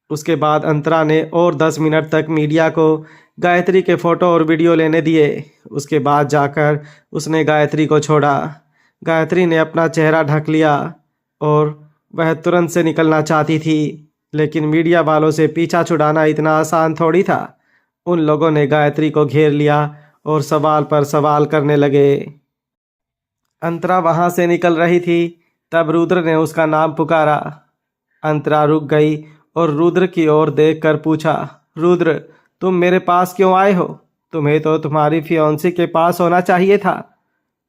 S2: उसके बाद अंतरा ने और 10 मिनट तक मीडिया को गायत्री के फ़ोटो और वीडियो लेने दिए। उसके बाद जाकर उसने गायत्री को छोड़ा। गायत्री ने अपना चेहरा ढक लिया और वह तुरंत से निकलना चाहती थी, लेकिन मीडिया वालों से पीछा छुड़ाना इतना आसान थोड़ी था। उन लोगों ने गायत्री को घेर लिया और सवाल पर सवाल करने लगे। अंतरा वहां से निकल रही थी, तब रुद्र ने उसका नाम पुकारा। अंतरा रुक गई और रुद्र की ओर देखकर पूछा, रुद्र, तुम मेरे पास क्यों आए हो? तुम्हें तो तुम्हारी फियोंसी के पास होना चाहिए था।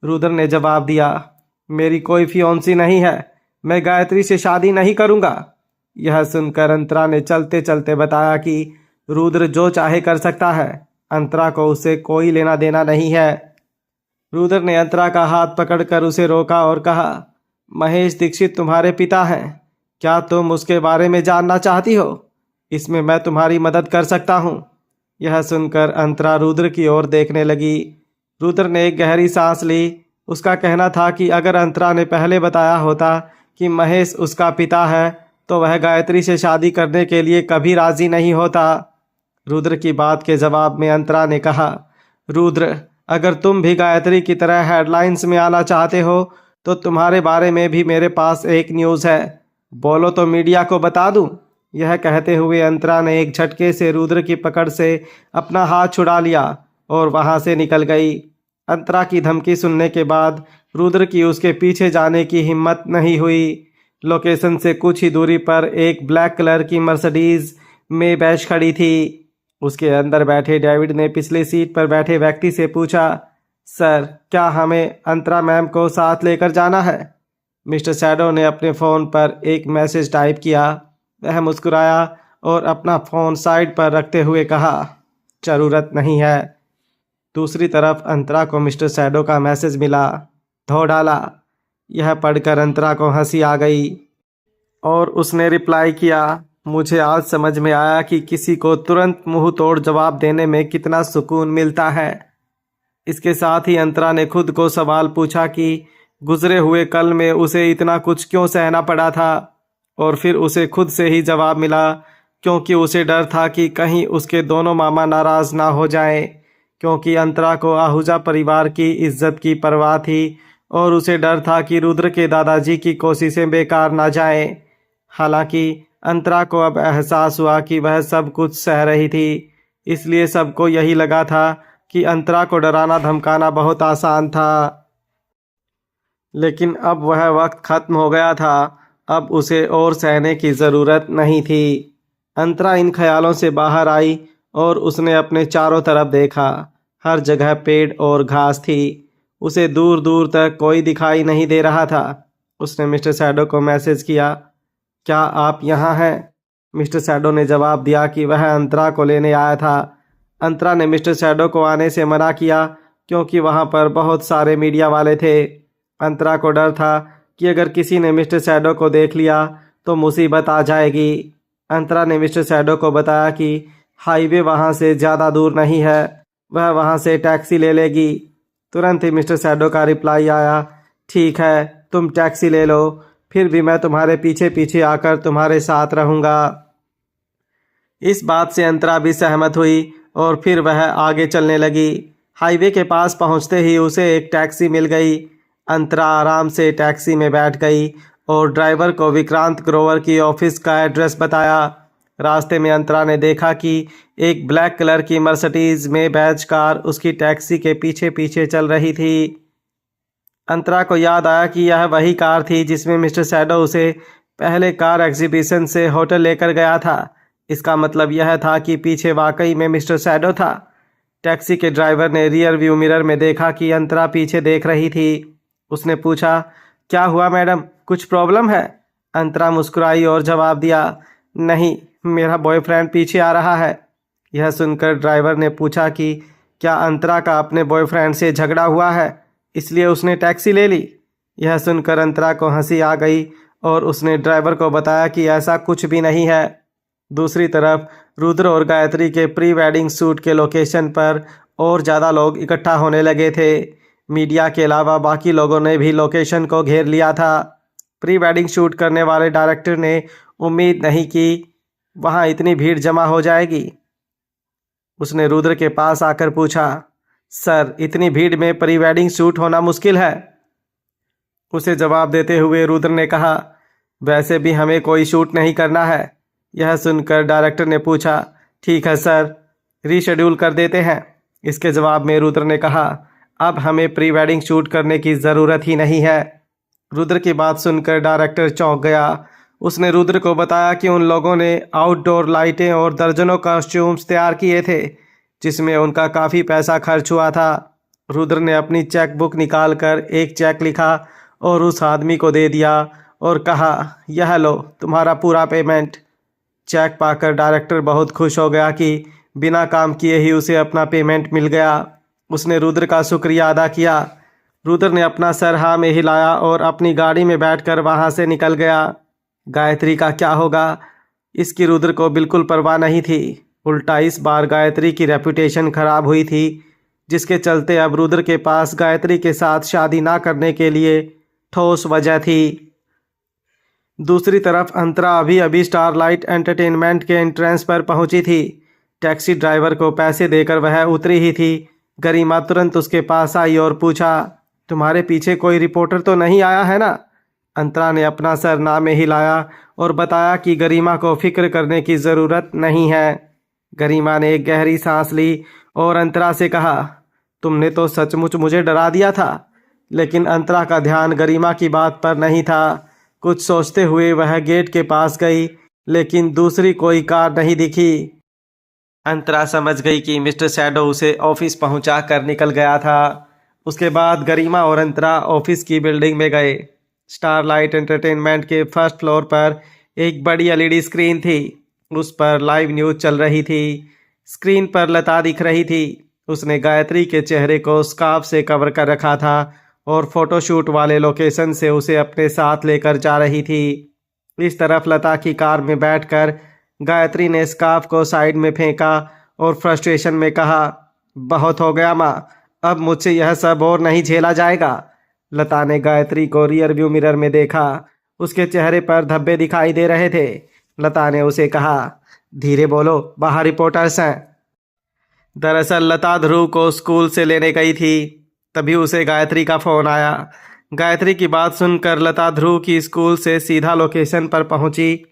S2: रुद्र ने जवाब दिया, मेरी कोई फियोंसी नहीं है, मैं गायत्री से शादी नहीं करूंगा। यह सुनकर अंतरा ने चलते चलते बताया कि रुद्र जो चाहे कर सकता है, अंतरा को उससे कोई लेना देना नहीं है। रुद्र ने अंतरा का हाथ पकड़कर उसे रोका और कहा, महेश दीक्षित तुम्हारे पिता हैं, क्या तुम उसके बारे में जानना चाहती हो? इसमें मैं तुम्हारी मदद कर सकता हूँ। यह सुनकर अंतरा रुद्र की ओर देखने लगी। रुद्र ने एक गहरी सांस ली। उसका कहना था कि अगर अंतरा ने पहले बताया होता कि महेश उसका पिता है तो वह गायत्री से शादी करने के लिए कभी राजी नहीं होता। रुद्र की बात के जवाब में अंतरा ने कहा, रुद्र, अगर तुम भी गायत्री की तरह हेडलाइंस में आना चाहते हो तो तुम्हारे बारे में भी मेरे पास एक न्यूज़ है, बोलो तो मीडिया को बता दूं। यह कहते हुए अंतरा ने एक झटके से रुद्र की पकड़ से अपना हाथ छुड़ा लिया और वहां से निकल गई। अंतरा की धमकी सुनने के बाद रुद्र की उसके पीछे जाने की हिम्मत नहीं हुई। लोकेशन से कुछ ही दूरी पर एक ब्लैक कलर की मर्सिडीज में बैच खड़ी थी। उसके अंदर बैठे डेविड ने पिछली सीट पर बैठे व्यक्ति से पूछा, सर, क्या हमें अंतरा मैम को साथ लेकर जाना है? मिस्टर शैडो ने अपने फ़ोन पर एक मैसेज टाइप किया। वह मुस्कुराया और अपना फ़ोन साइड पर रखते हुए कहा, ज़रूरत नहीं है। दूसरी तरफ अंतरा को मिस्टर शैडो का मैसेज मिला। धो डाला। यह पढ़कर अंतरा को हंसी आ गई और उसने रिप्लाई किया, मुझे आज समझ में आया कि किसी को तुरंत मुंह तोड़ जवाब देने में कितना सुकून मिलता है। इसके साथ ही अंतरा ने खुद को सवाल पूछा कि गुजरे हुए कल में उसे इतना कुछ क्यों सहना पड़ा था, और फिर उसे खुद से ही जवाब मिला, क्योंकि उसे डर था कि कहीं उसके दोनों मामा नाराज़ ना हो जाएं, क्योंकि अंतरा को आहूजा परिवार की इज्जत की परवाह थी और उसे डर था कि रुद्र के दादाजी की कोशिशें बेकार ना जाएं। हालांकि अंतरा को अब एहसास हुआ कि वह सब कुछ सह रही थी, इसलिए सबको यही लगा था कि अंतरा को डराना धमकाना बहुत आसान था। लेकिन अब वह वक्त खत्म हो गया था। अब उसे और सहने की ज़रूरत नहीं थी। अंतरा इन ख्यालों से बाहर आई और उसने अपने चारों तरफ देखा। हर जगह पेड़ और घास थी। उसे दूर दूर तक कोई दिखाई नहीं दे रहा था। उसने मिस्टर शैडो को मैसेज किया, क्या आप यहाँ हैं? मिस्टर शैडो ने जवाब दिया कि वह अंतरा को लेने आया था। अंतरा ने मिस्टर शैडो को आने से मना किया क्योंकि वहाँ पर बहुत सारे मीडिया वाले थे। अंतरा को डर था कि अगर किसी ने मिस्टर शैडो को देख लिया तो मुसीबत आ जाएगी। अंतरा ने मिस्टर शैडो को बताया कि हाईवे वहाँ से ज़्यादा दूर नहीं है, वह वहाँ से टैक्सी ले लेगी। तुरंत ही मिस्टर शैडो का रिप्लाई आया, ठीक है, तुम टैक्सी ले लो, फिर भी मैं तुम्हारे पीछे पीछे आकर तुम्हारे साथ रहूँगा। इस बात से अंतरा भी सहमत हुई और फिर वह आगे चलने लगी। हाईवे के पास पहुँचते ही उसे एक टैक्सी मिल गई। अंतरा आराम से टैक्सी में बैठ गई और ड्राइवर को विक्रांत ग्रोवर की ऑफिस का एड्रेस बताया। रास्ते में अंतरा ने देखा कि एक ब्लैक कलर की मर्सिडीज में बैच कार उसकी टैक्सी के पीछे पीछे चल रही थी। अंतरा को याद आया कि यह वही कार थी जिसमें मिस्टर शैडो उसे पहले कार एग्जीबिशन से होटल लेकर गया था। इसका मतलब यह था कि पीछे वाकई में मिस्टर शैडो था। टैक्सी के ड्राइवर ने रियर व्यू मिरर में देखा कि अंतरा पीछे देख रही थी। उसने पूछा, क्या हुआ मैडम, कुछ प्रॉब्लम है? अंतरा मुस्कुराई और जवाब दिया, नहीं, मेरा बॉयफ्रेंड पीछे आ रहा है। यह सुनकर ड्राइवर ने पूछा कि क्या अंतरा का अपने बॉयफ्रेंड से झगड़ा हुआ है, इसलिए उसने टैक्सी ले ली? यह सुनकर अंतरा को हंसी आ गई और उसने ड्राइवर को बताया कि ऐसा कुछ भी नहीं है। दूसरी तरफ रुद्र और गायत्री के प्री वेडिंग शूट के लोकेशन पर और ज़्यादा लोग इकट्ठा होने लगे थे। मीडिया के अलावा बाकी लोगों ने भी लोकेशन को घेर लिया था। प्री वेडिंग शूट करने वाले डायरेक्टर ने उम्मीद नहीं की वहाँ इतनी भीड़ जमा हो जाएगी। उसने रुद्र के पास आकर पूछा, सर, इतनी भीड़ में प्री वेडिंग शूट होना मुश्किल है? उसे जवाब देते हुए रुद्र ने कहा, वैसे भी हमें कोई शूट नहीं करना है। यह सुनकर डायरेक्टर ने पूछा, ठीक है सर, रीशेड्यूल कर देते हैं। इसके जवाब में रुद्र ने कहा, अब हमें प्री वेडिंग शूट करने की ज़रूरत ही नहीं है। रुद्र की बात सुनकर डायरेक्टर चौंक गया। उसने रुद्र को बताया कि उन लोगों ने आउटडोर लाइटें और दर्जनों कॉस्ट्यूम्स तैयार किए थे, जिसमें उनका काफ़ी पैसा खर्च हुआ था। रुद्र ने अपनी चेक बुक निकाल कर एक चेक लिखा और उस आदमी को दे दिया और कहा, यह लो तुम्हारा पूरा पेमेंट। चेक पाकर डायरेक्टर बहुत खुश हो गया कि बिना काम किए ही उसे अपना पेमेंट मिल गया। उसने रुद्र का शुक्रिया अदा किया। रुद्र ने अपना सर हाँ में हिलाया और अपनी गाड़ी में बैठकर वहाँ से निकल गया। गायत्री का क्या होगा, इसकी रुद्र को बिल्कुल परवाह नहीं थी। उल्टा इस बार गायत्री की रेपुटेशन खराब हुई थी, जिसके चलते अब रुद्र के पास गायत्री के साथ शादी ना करने के लिए ठोस वजह थी। दूसरी तरफ अंतरा अभी अभी स्टारलाइट एंटरटेनमेंट के एंट्रेंस पर पहुंची थी। टैक्सी ड्राइवर को पैसे देकर वह उतरी ही थी। गरिमा तुरंत उसके पास आई और पूछा, तुम्हारे पीछे कोई रिपोर्टर तो नहीं आया है ना? अंतरा ने अपना सर ना में हिलाया और बताया कि गरिमा को फिक्र करने की ज़रूरत नहीं है। गरिमा ने एक गहरी सांस ली और अंतरा से कहा, तुमने तो सचमुच मुझे डरा दिया था। लेकिन अंतरा का ध्यान गरिमा की बात पर नहीं था। कुछ सोचते हुए वह गेट के पास गई, लेकिन दूसरी कोई कार नहीं दिखी। अंतरा समझ गई कि मिस्टर शैडो उसे ऑफिस पहुंचा कर निकल गया था। उसके बाद गरिमा और अंतरा ऑफिस की बिल्डिंग में गए। स्टारलाइट एंटरटेनमेंट के फर्स्ट फ्लोर पर एक बड़ी एलईडी स्क्रीन थी। उस पर लाइव न्यूज़ चल रही थी। स्क्रीन पर लता दिख रही थी। उसने गायत्री के चेहरे को स्कार्फ से कवर कर रखा था और फोटोशूट वाले लोकेशन से उसे अपने साथ लेकर जा रही थी। इस तरफ लता की कार में बैठकर गायत्री ने स्कार्फ को साइड में फेंका और फ्रस्ट्रेशन में कहा, बहुत हो गया माँ, अब मुझसे यह सब और नहीं झेला जाएगा। लता ने गायत्री को रियर व्यू मिरर में देखा। उसके चेहरे पर धब्बे दिखाई दे रहे थे। लता ने उसे कहा, धीरे बोलो, बाहर रिपोर्टर्स हैं। दरअसल लता ध्रुव को स्कूल से लेने गई थी। तभी उसे गायत्री का फ़ोन आया। गायत्री की बात सुनकर लता ध्रुव की स्कूल से सीधा लोकेशन पर पहुंची,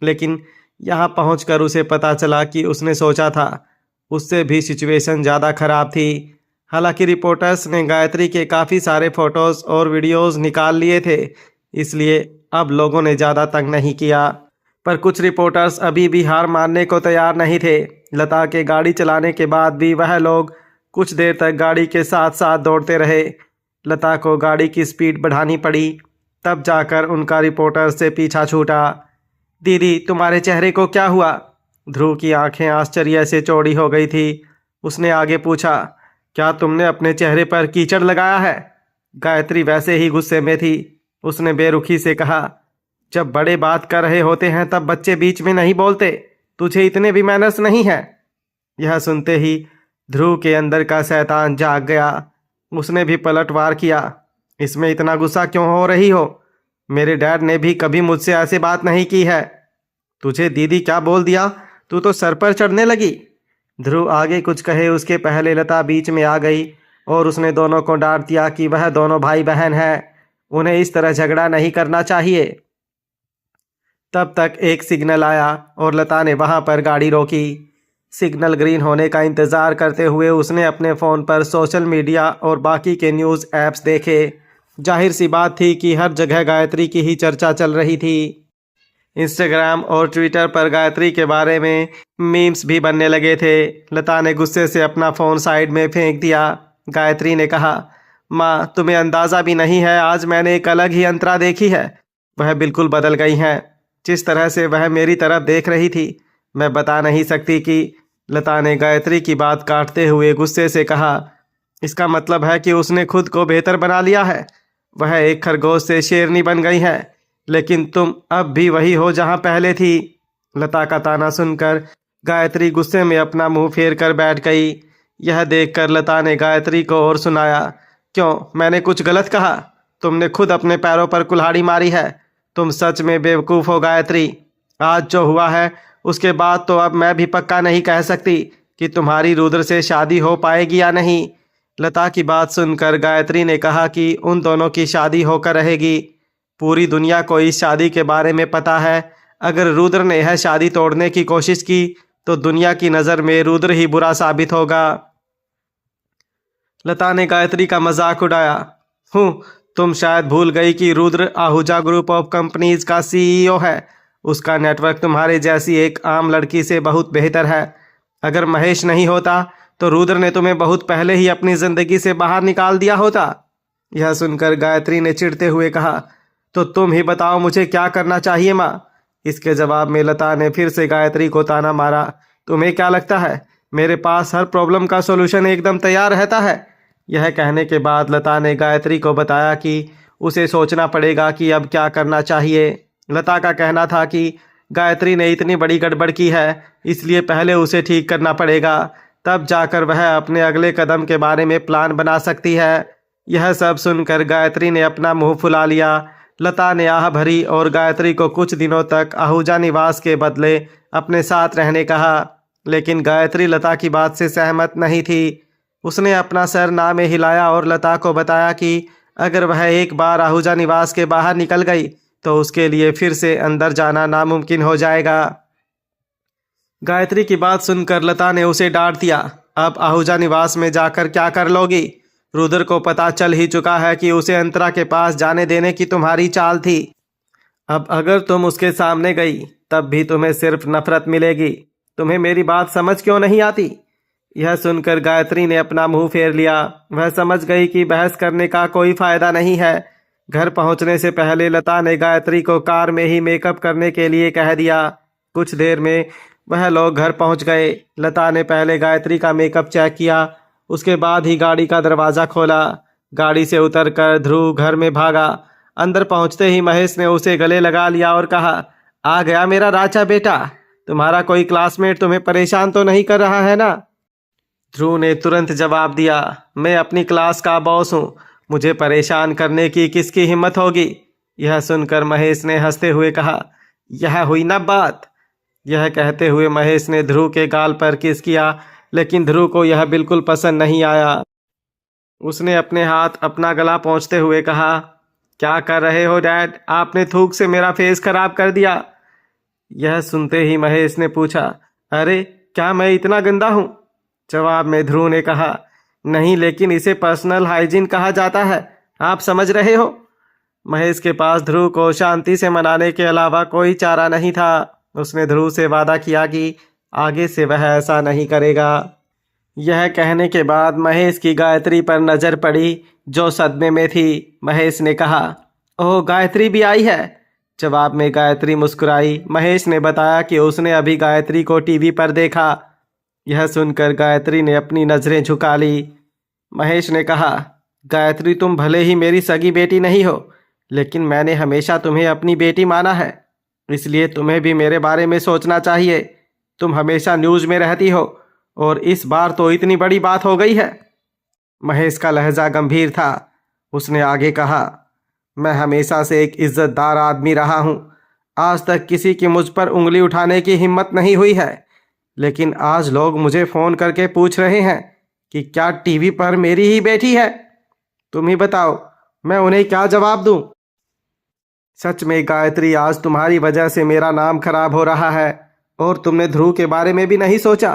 S2: लेकिन यहाँ पहुंचकर उसे पता चला कि उसने सोचा था उससे भी सिचुएशन ज़्यादा ख़राब थी। हालांकि रिपोर्टर्स ने गायत्री के काफ़ी सारे फ़ोटोज़ और वीडियोज़ निकाल लिए थे, इसलिए अब लोगों ने ज़्यादा तंग नहीं किया। पर कुछ रिपोर्टर्स अभी भी हार मानने को तैयार नहीं थे। लता के गाड़ी चलाने के बाद भी वह लोग कुछ देर तक गाड़ी के साथ साथ दौड़ते रहे। लता को गाड़ी की स्पीड बढ़ानी पड़ी, तब जाकर उनका रिपोर्टर से पीछा छूटा। दीदी, तुम्हारे चेहरे को क्या हुआ? ध्रुव की आंखें आश्चर्य से चौड़ी हो गई थी। उसने आगे पूछा, क्या तुमने अपने चेहरे पर कीचड़ लगाया है? गायत्री वैसे ही गुस्से में थी। उसने बेरुखी से कहा, जब बड़े बात कर रहे होते हैं तब बच्चे बीच में नहीं बोलते। तुझे इतने भी मैनर्स नहीं है। यह सुनते ही ध्रुव के अंदर का शैतान जाग गया। उसने भी पलटवार किया, इसमें इतना गुस्सा क्यों हो रही हो? मेरे डैड ने भी कभी मुझसे ऐसे बात नहीं की है। तुझे दीदी क्या बोल दिया? तू तो सर पर चढ़ने लगी। ध्रुव आगे कुछ कहे उसके पहले लता बीच में आ गई और उसने दोनों को डांट दिया कि वह दोनों भाई बहन हैं, उन्हें इस तरह झगड़ा नहीं करना चाहिए। तब तक एक सिग्नल आया और लता ने वहां पर गाड़ी रोकी। सिग्नल ग्रीन होने का इंतज़ार करते हुए उसने अपने फ़ोन पर सोशल मीडिया और बाकी के न्यूज़ ऐप्स देखे। जाहिर सी बात थी कि हर जगह गायत्री की ही चर्चा चल रही थी। इंस्टाग्राम और ट्विटर पर गायत्री के बारे में मीम्स भी बनने लगे थे। लता ने गुस्से से अपना फ़ोन साइड में फेंक दिया। गायत्री ने कहा, माँ, तुम्हें अंदाज़ा भी नहीं है, आज मैंने एक अलग ही अंतरा देखी है। वह बिल्कुल बदल गई हैं। जिस तरह से वह मेरी तरफ देख रही थी, मैं बता नहीं सकती कि। लता ने गायत्री की बात काटते हुए गुस्से से कहा, इसका मतलब है कि उसने खुद को बेहतर बना लिया है। वह एक खरगोश से शेरनी बन गई है, लेकिन तुम अब भी वही हो जहां पहले थी। लता का ताना सुनकर गायत्री गुस्से में अपना मुंह फेर कर बैठ गई। यह देखकर लता ने गायत्री को और सुनाया, क्यों, मैंने कुछ गलत कहा? तुमने खुद अपने पैरों पर कुल्हाड़ी मारी है। तुम सच में बेवकूफ़ हो गायत्री। आज जो हुआ है उसके बाद तो अब मैं भी पक्का नहीं कह सकती कि तुम्हारी रुद्र से शादी हो पाएगी या नहीं। लता की बात सुनकर गायत्री ने कहा कि उन दोनों की शादी होकर रहेगी। पूरी दुनिया को इस शादी के बारे में पता है। अगर रुद्र ने यह शादी तोड़ने की कोशिश की तो दुनिया की नज़र में रुद्र ही बुरा साबित होगा। लता ने गायत्री का मजाक उड़ाया। हूँ, तुम शायद भूल गई कि Rudra Ahuja group of companies का सीईओ है। उसका नेटवर्क तुम्हारे जैसी एक आम लड़की से बहुत बेहतर है। अगर महेश नहीं होता तो रुद्र ने तुम्हें बहुत पहले ही अपनी जिंदगी से बाहर निकाल दिया होता। यह सुनकर गायत्री ने चिढ़ते हुए कहा, तो तुम ही बताओ मुझे क्या करना चाहिए माँ। इसके जवाब में लता ने फिर से गायत्री को ताना मारा। तुम्हें क्या लगता है मेरे पास हर प्रॉब्लम का सॉल्यूशन एकदम तैयार रहता है? यह कहने के बाद लता ने गायत्री को बताया कि उसे सोचना पड़ेगा कि अब क्या करना चाहिए। लता का कहना था कि गायत्री ने इतनी बड़ी गड़बड़ की है, इसलिए पहले उसे ठीक करना पड़ेगा, तब जाकर वह अपने अगले कदम के बारे में प्लान बना सकती है। यह सब सुनकर गायत्री ने अपना मुंह फुला लिया। लता ने आह भरी और गायत्री को कुछ दिनों तक आहूजा निवास के बदले अपने साथ रहने कहा, लेकिन गायत्री लता की बात से सहमत नहीं थी। उसने अपना सर ना में हिलाया और लता को बताया कि अगर वह एक बार आहूजा निवास के बाहर निकल गई तो उसके लिए फिर से अंदर जाना नामुमकिन हो जाएगा। गायत्री की बात सुनकर लता ने उसे डांट दिया। अब आहूजा निवास में जाकर क्या कर लोगी? रुद्र को पता चल ही चुका है कि उसे अंतरा के पास जाने देने की तुम्हारी चाल थी। अब अगर तुम उसके सामने गई तब भी तुम्हें सिर्फ नफरत मिलेगी। तुम्हें मेरी बात समझ क्यों नहीं आती? यह सुनकर गायत्री ने अपना मुंह फेर लिया। वह समझ गई कि बहस करने का कोई फायदा नहीं है। घर पहुंचने से पहले लता ने गायत्री को कार में ही मेकअप करने के लिए कह दिया। कुछ देर में वह लोग घर पहुंच गए। लता ने पहले गायत्री का मेकअप चेक किया, उसके बाद ही गाड़ी का दरवाज़ा खोला। गाड़ी से उतरकर ध्रुव घर में भागा। अंदर पहुंचते ही महेश ने उसे गले लगा लिया और कहा, आ गया मेरा राजा बेटा। तुम्हारा कोई क्लासमेट तुम्हें परेशान तो नहीं कर रहा है ना? ध्रुव ने तुरंत जवाब दिया, मैं अपनी क्लास का बॉस हूँ, मुझे परेशान करने की किसकी हिम्मत होगी? यह सुनकर महेश ने हंसते हुए कहा, यह हुई ना बात। यह कहते हुए महेश ने ध्रुव के गाल पर किस किया, लेकिन ध्रुव को यह बिल्कुल पसंद नहीं आया। उसने अपने हाथ अपना गला पोंछते हुए कहा, क्या कर रहे हो डैड? आपने थूक से मेरा फेस खराब कर दिया। यह सुनते ही महेश ने पूछा, अरे क्या मैं इतना गंदा हूँ? जवाब में ध्रुव ने कहा, नहीं, लेकिन इसे पर्सनल हाइजीन कहा जाता है, आप समझ रहे हो? महेश के पास ध्रुव को शांति से मनाने के अलावा कोई चारा नहीं था। उसने ध्रुव से वादा किया कि आगे से वह ऐसा नहीं करेगा। यह कहने के बाद महेश की गायत्री पर नज़र पड़ी, जो सदमे में थी। महेश ने कहा, ओह, गायत्री भी आई है। जवाब में गायत्री मुस्कुराई। महेश ने बताया कि उसने अभी गायत्री को टीवी पर देखा। यह सुनकर गायत्री ने अपनी नज़रें झुका ली। महेश ने कहा, गायत्री, तुम भले ही मेरी सगी बेटी नहीं हो, लेकिन मैंने हमेशा तुम्हें अपनी बेटी माना है, इसलिए तुम्हें भी मेरे बारे में सोचना चाहिए। तुम हमेशा न्यूज़ में रहती हो और इस बार तो इतनी बड़ी बात हो गई है। महेश का लहजा गंभीर था। उसने आगे कहा, मैं हमेशा से एक इज्जतदार आदमी रहा हूँ। आज तक किसी की मुझ पर उंगली उठाने की हिम्मत नहीं हुई है, लेकिन आज लोग मुझे फ़ोन करके पूछ रहे हैं कि क्या टीवी पर मेरी ही बेटी है। तुम ही बताओ, मैं उन्हें क्या जवाब दूं? सच में गायत्री, आज तुम्हारी वजह से मेरा नाम खराब हो रहा है और तुमने ध्रुव के बारे में भी नहीं सोचा।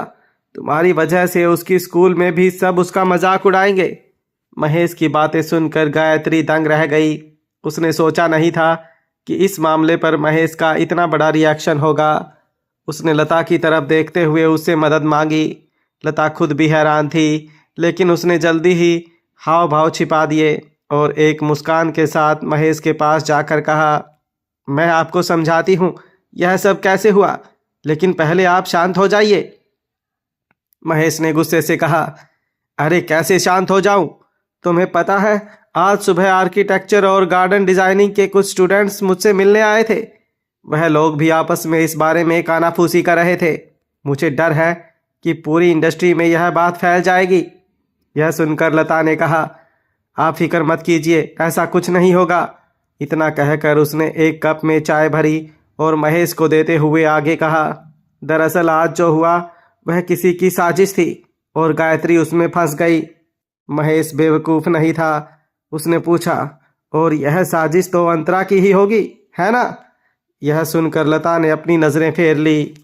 S2: तुम्हारी वजह से उसकी स्कूल में भी सब उसका मजाक उड़ाएंगे। महेश की बातें सुनकर गायत्री दंग रह गई। उसने सोचा नहीं था कि इस मामले पर महेश का इतना बड़ा रिएक्शन होगा। उसने लता की तरफ देखते हुए उससे मदद मांगी। लता खुद भी हैरान थी, लेकिन उसने जल्दी ही हाव भाव छिपा दिए और एक मुस्कान के साथ महेश के पास जाकर कहा, मैं आपको समझाती हूँ यह सब कैसे हुआ, लेकिन पहले आप शांत हो जाइए। महेश ने गुस्से से कहा, अरे कैसे शांत हो जाऊं? तुम्हें पता है, आज सुबह आर्किटेक्चर और गार्डन डिजाइनिंग के कुछ स्टूडेंट्स मुझसे मिलने आए थे। वह लोग भी आपस में इस बारे में कानाफूसी कर रहे थे। मुझे डर है कि पूरी इंडस्ट्री में यह बात फैल जाएगी। यह सुनकर लता ने कहा, आप फिक्र मत कीजिए, ऐसा कुछ नहीं होगा। इतना कहकर उसने एक कप में चाय भरी और महेश को देते हुए आगे कहा, दरअसल आज जो हुआ वह किसी की साजिश थी और गायत्री उसमें फंस गई। महेश बेवकूफ़ नहीं था। उसने पूछा, और यह साजिश तो अंतरा की ही होगी, है ना? यह सुनकर लता ने अपनी नज़रें फेर ली।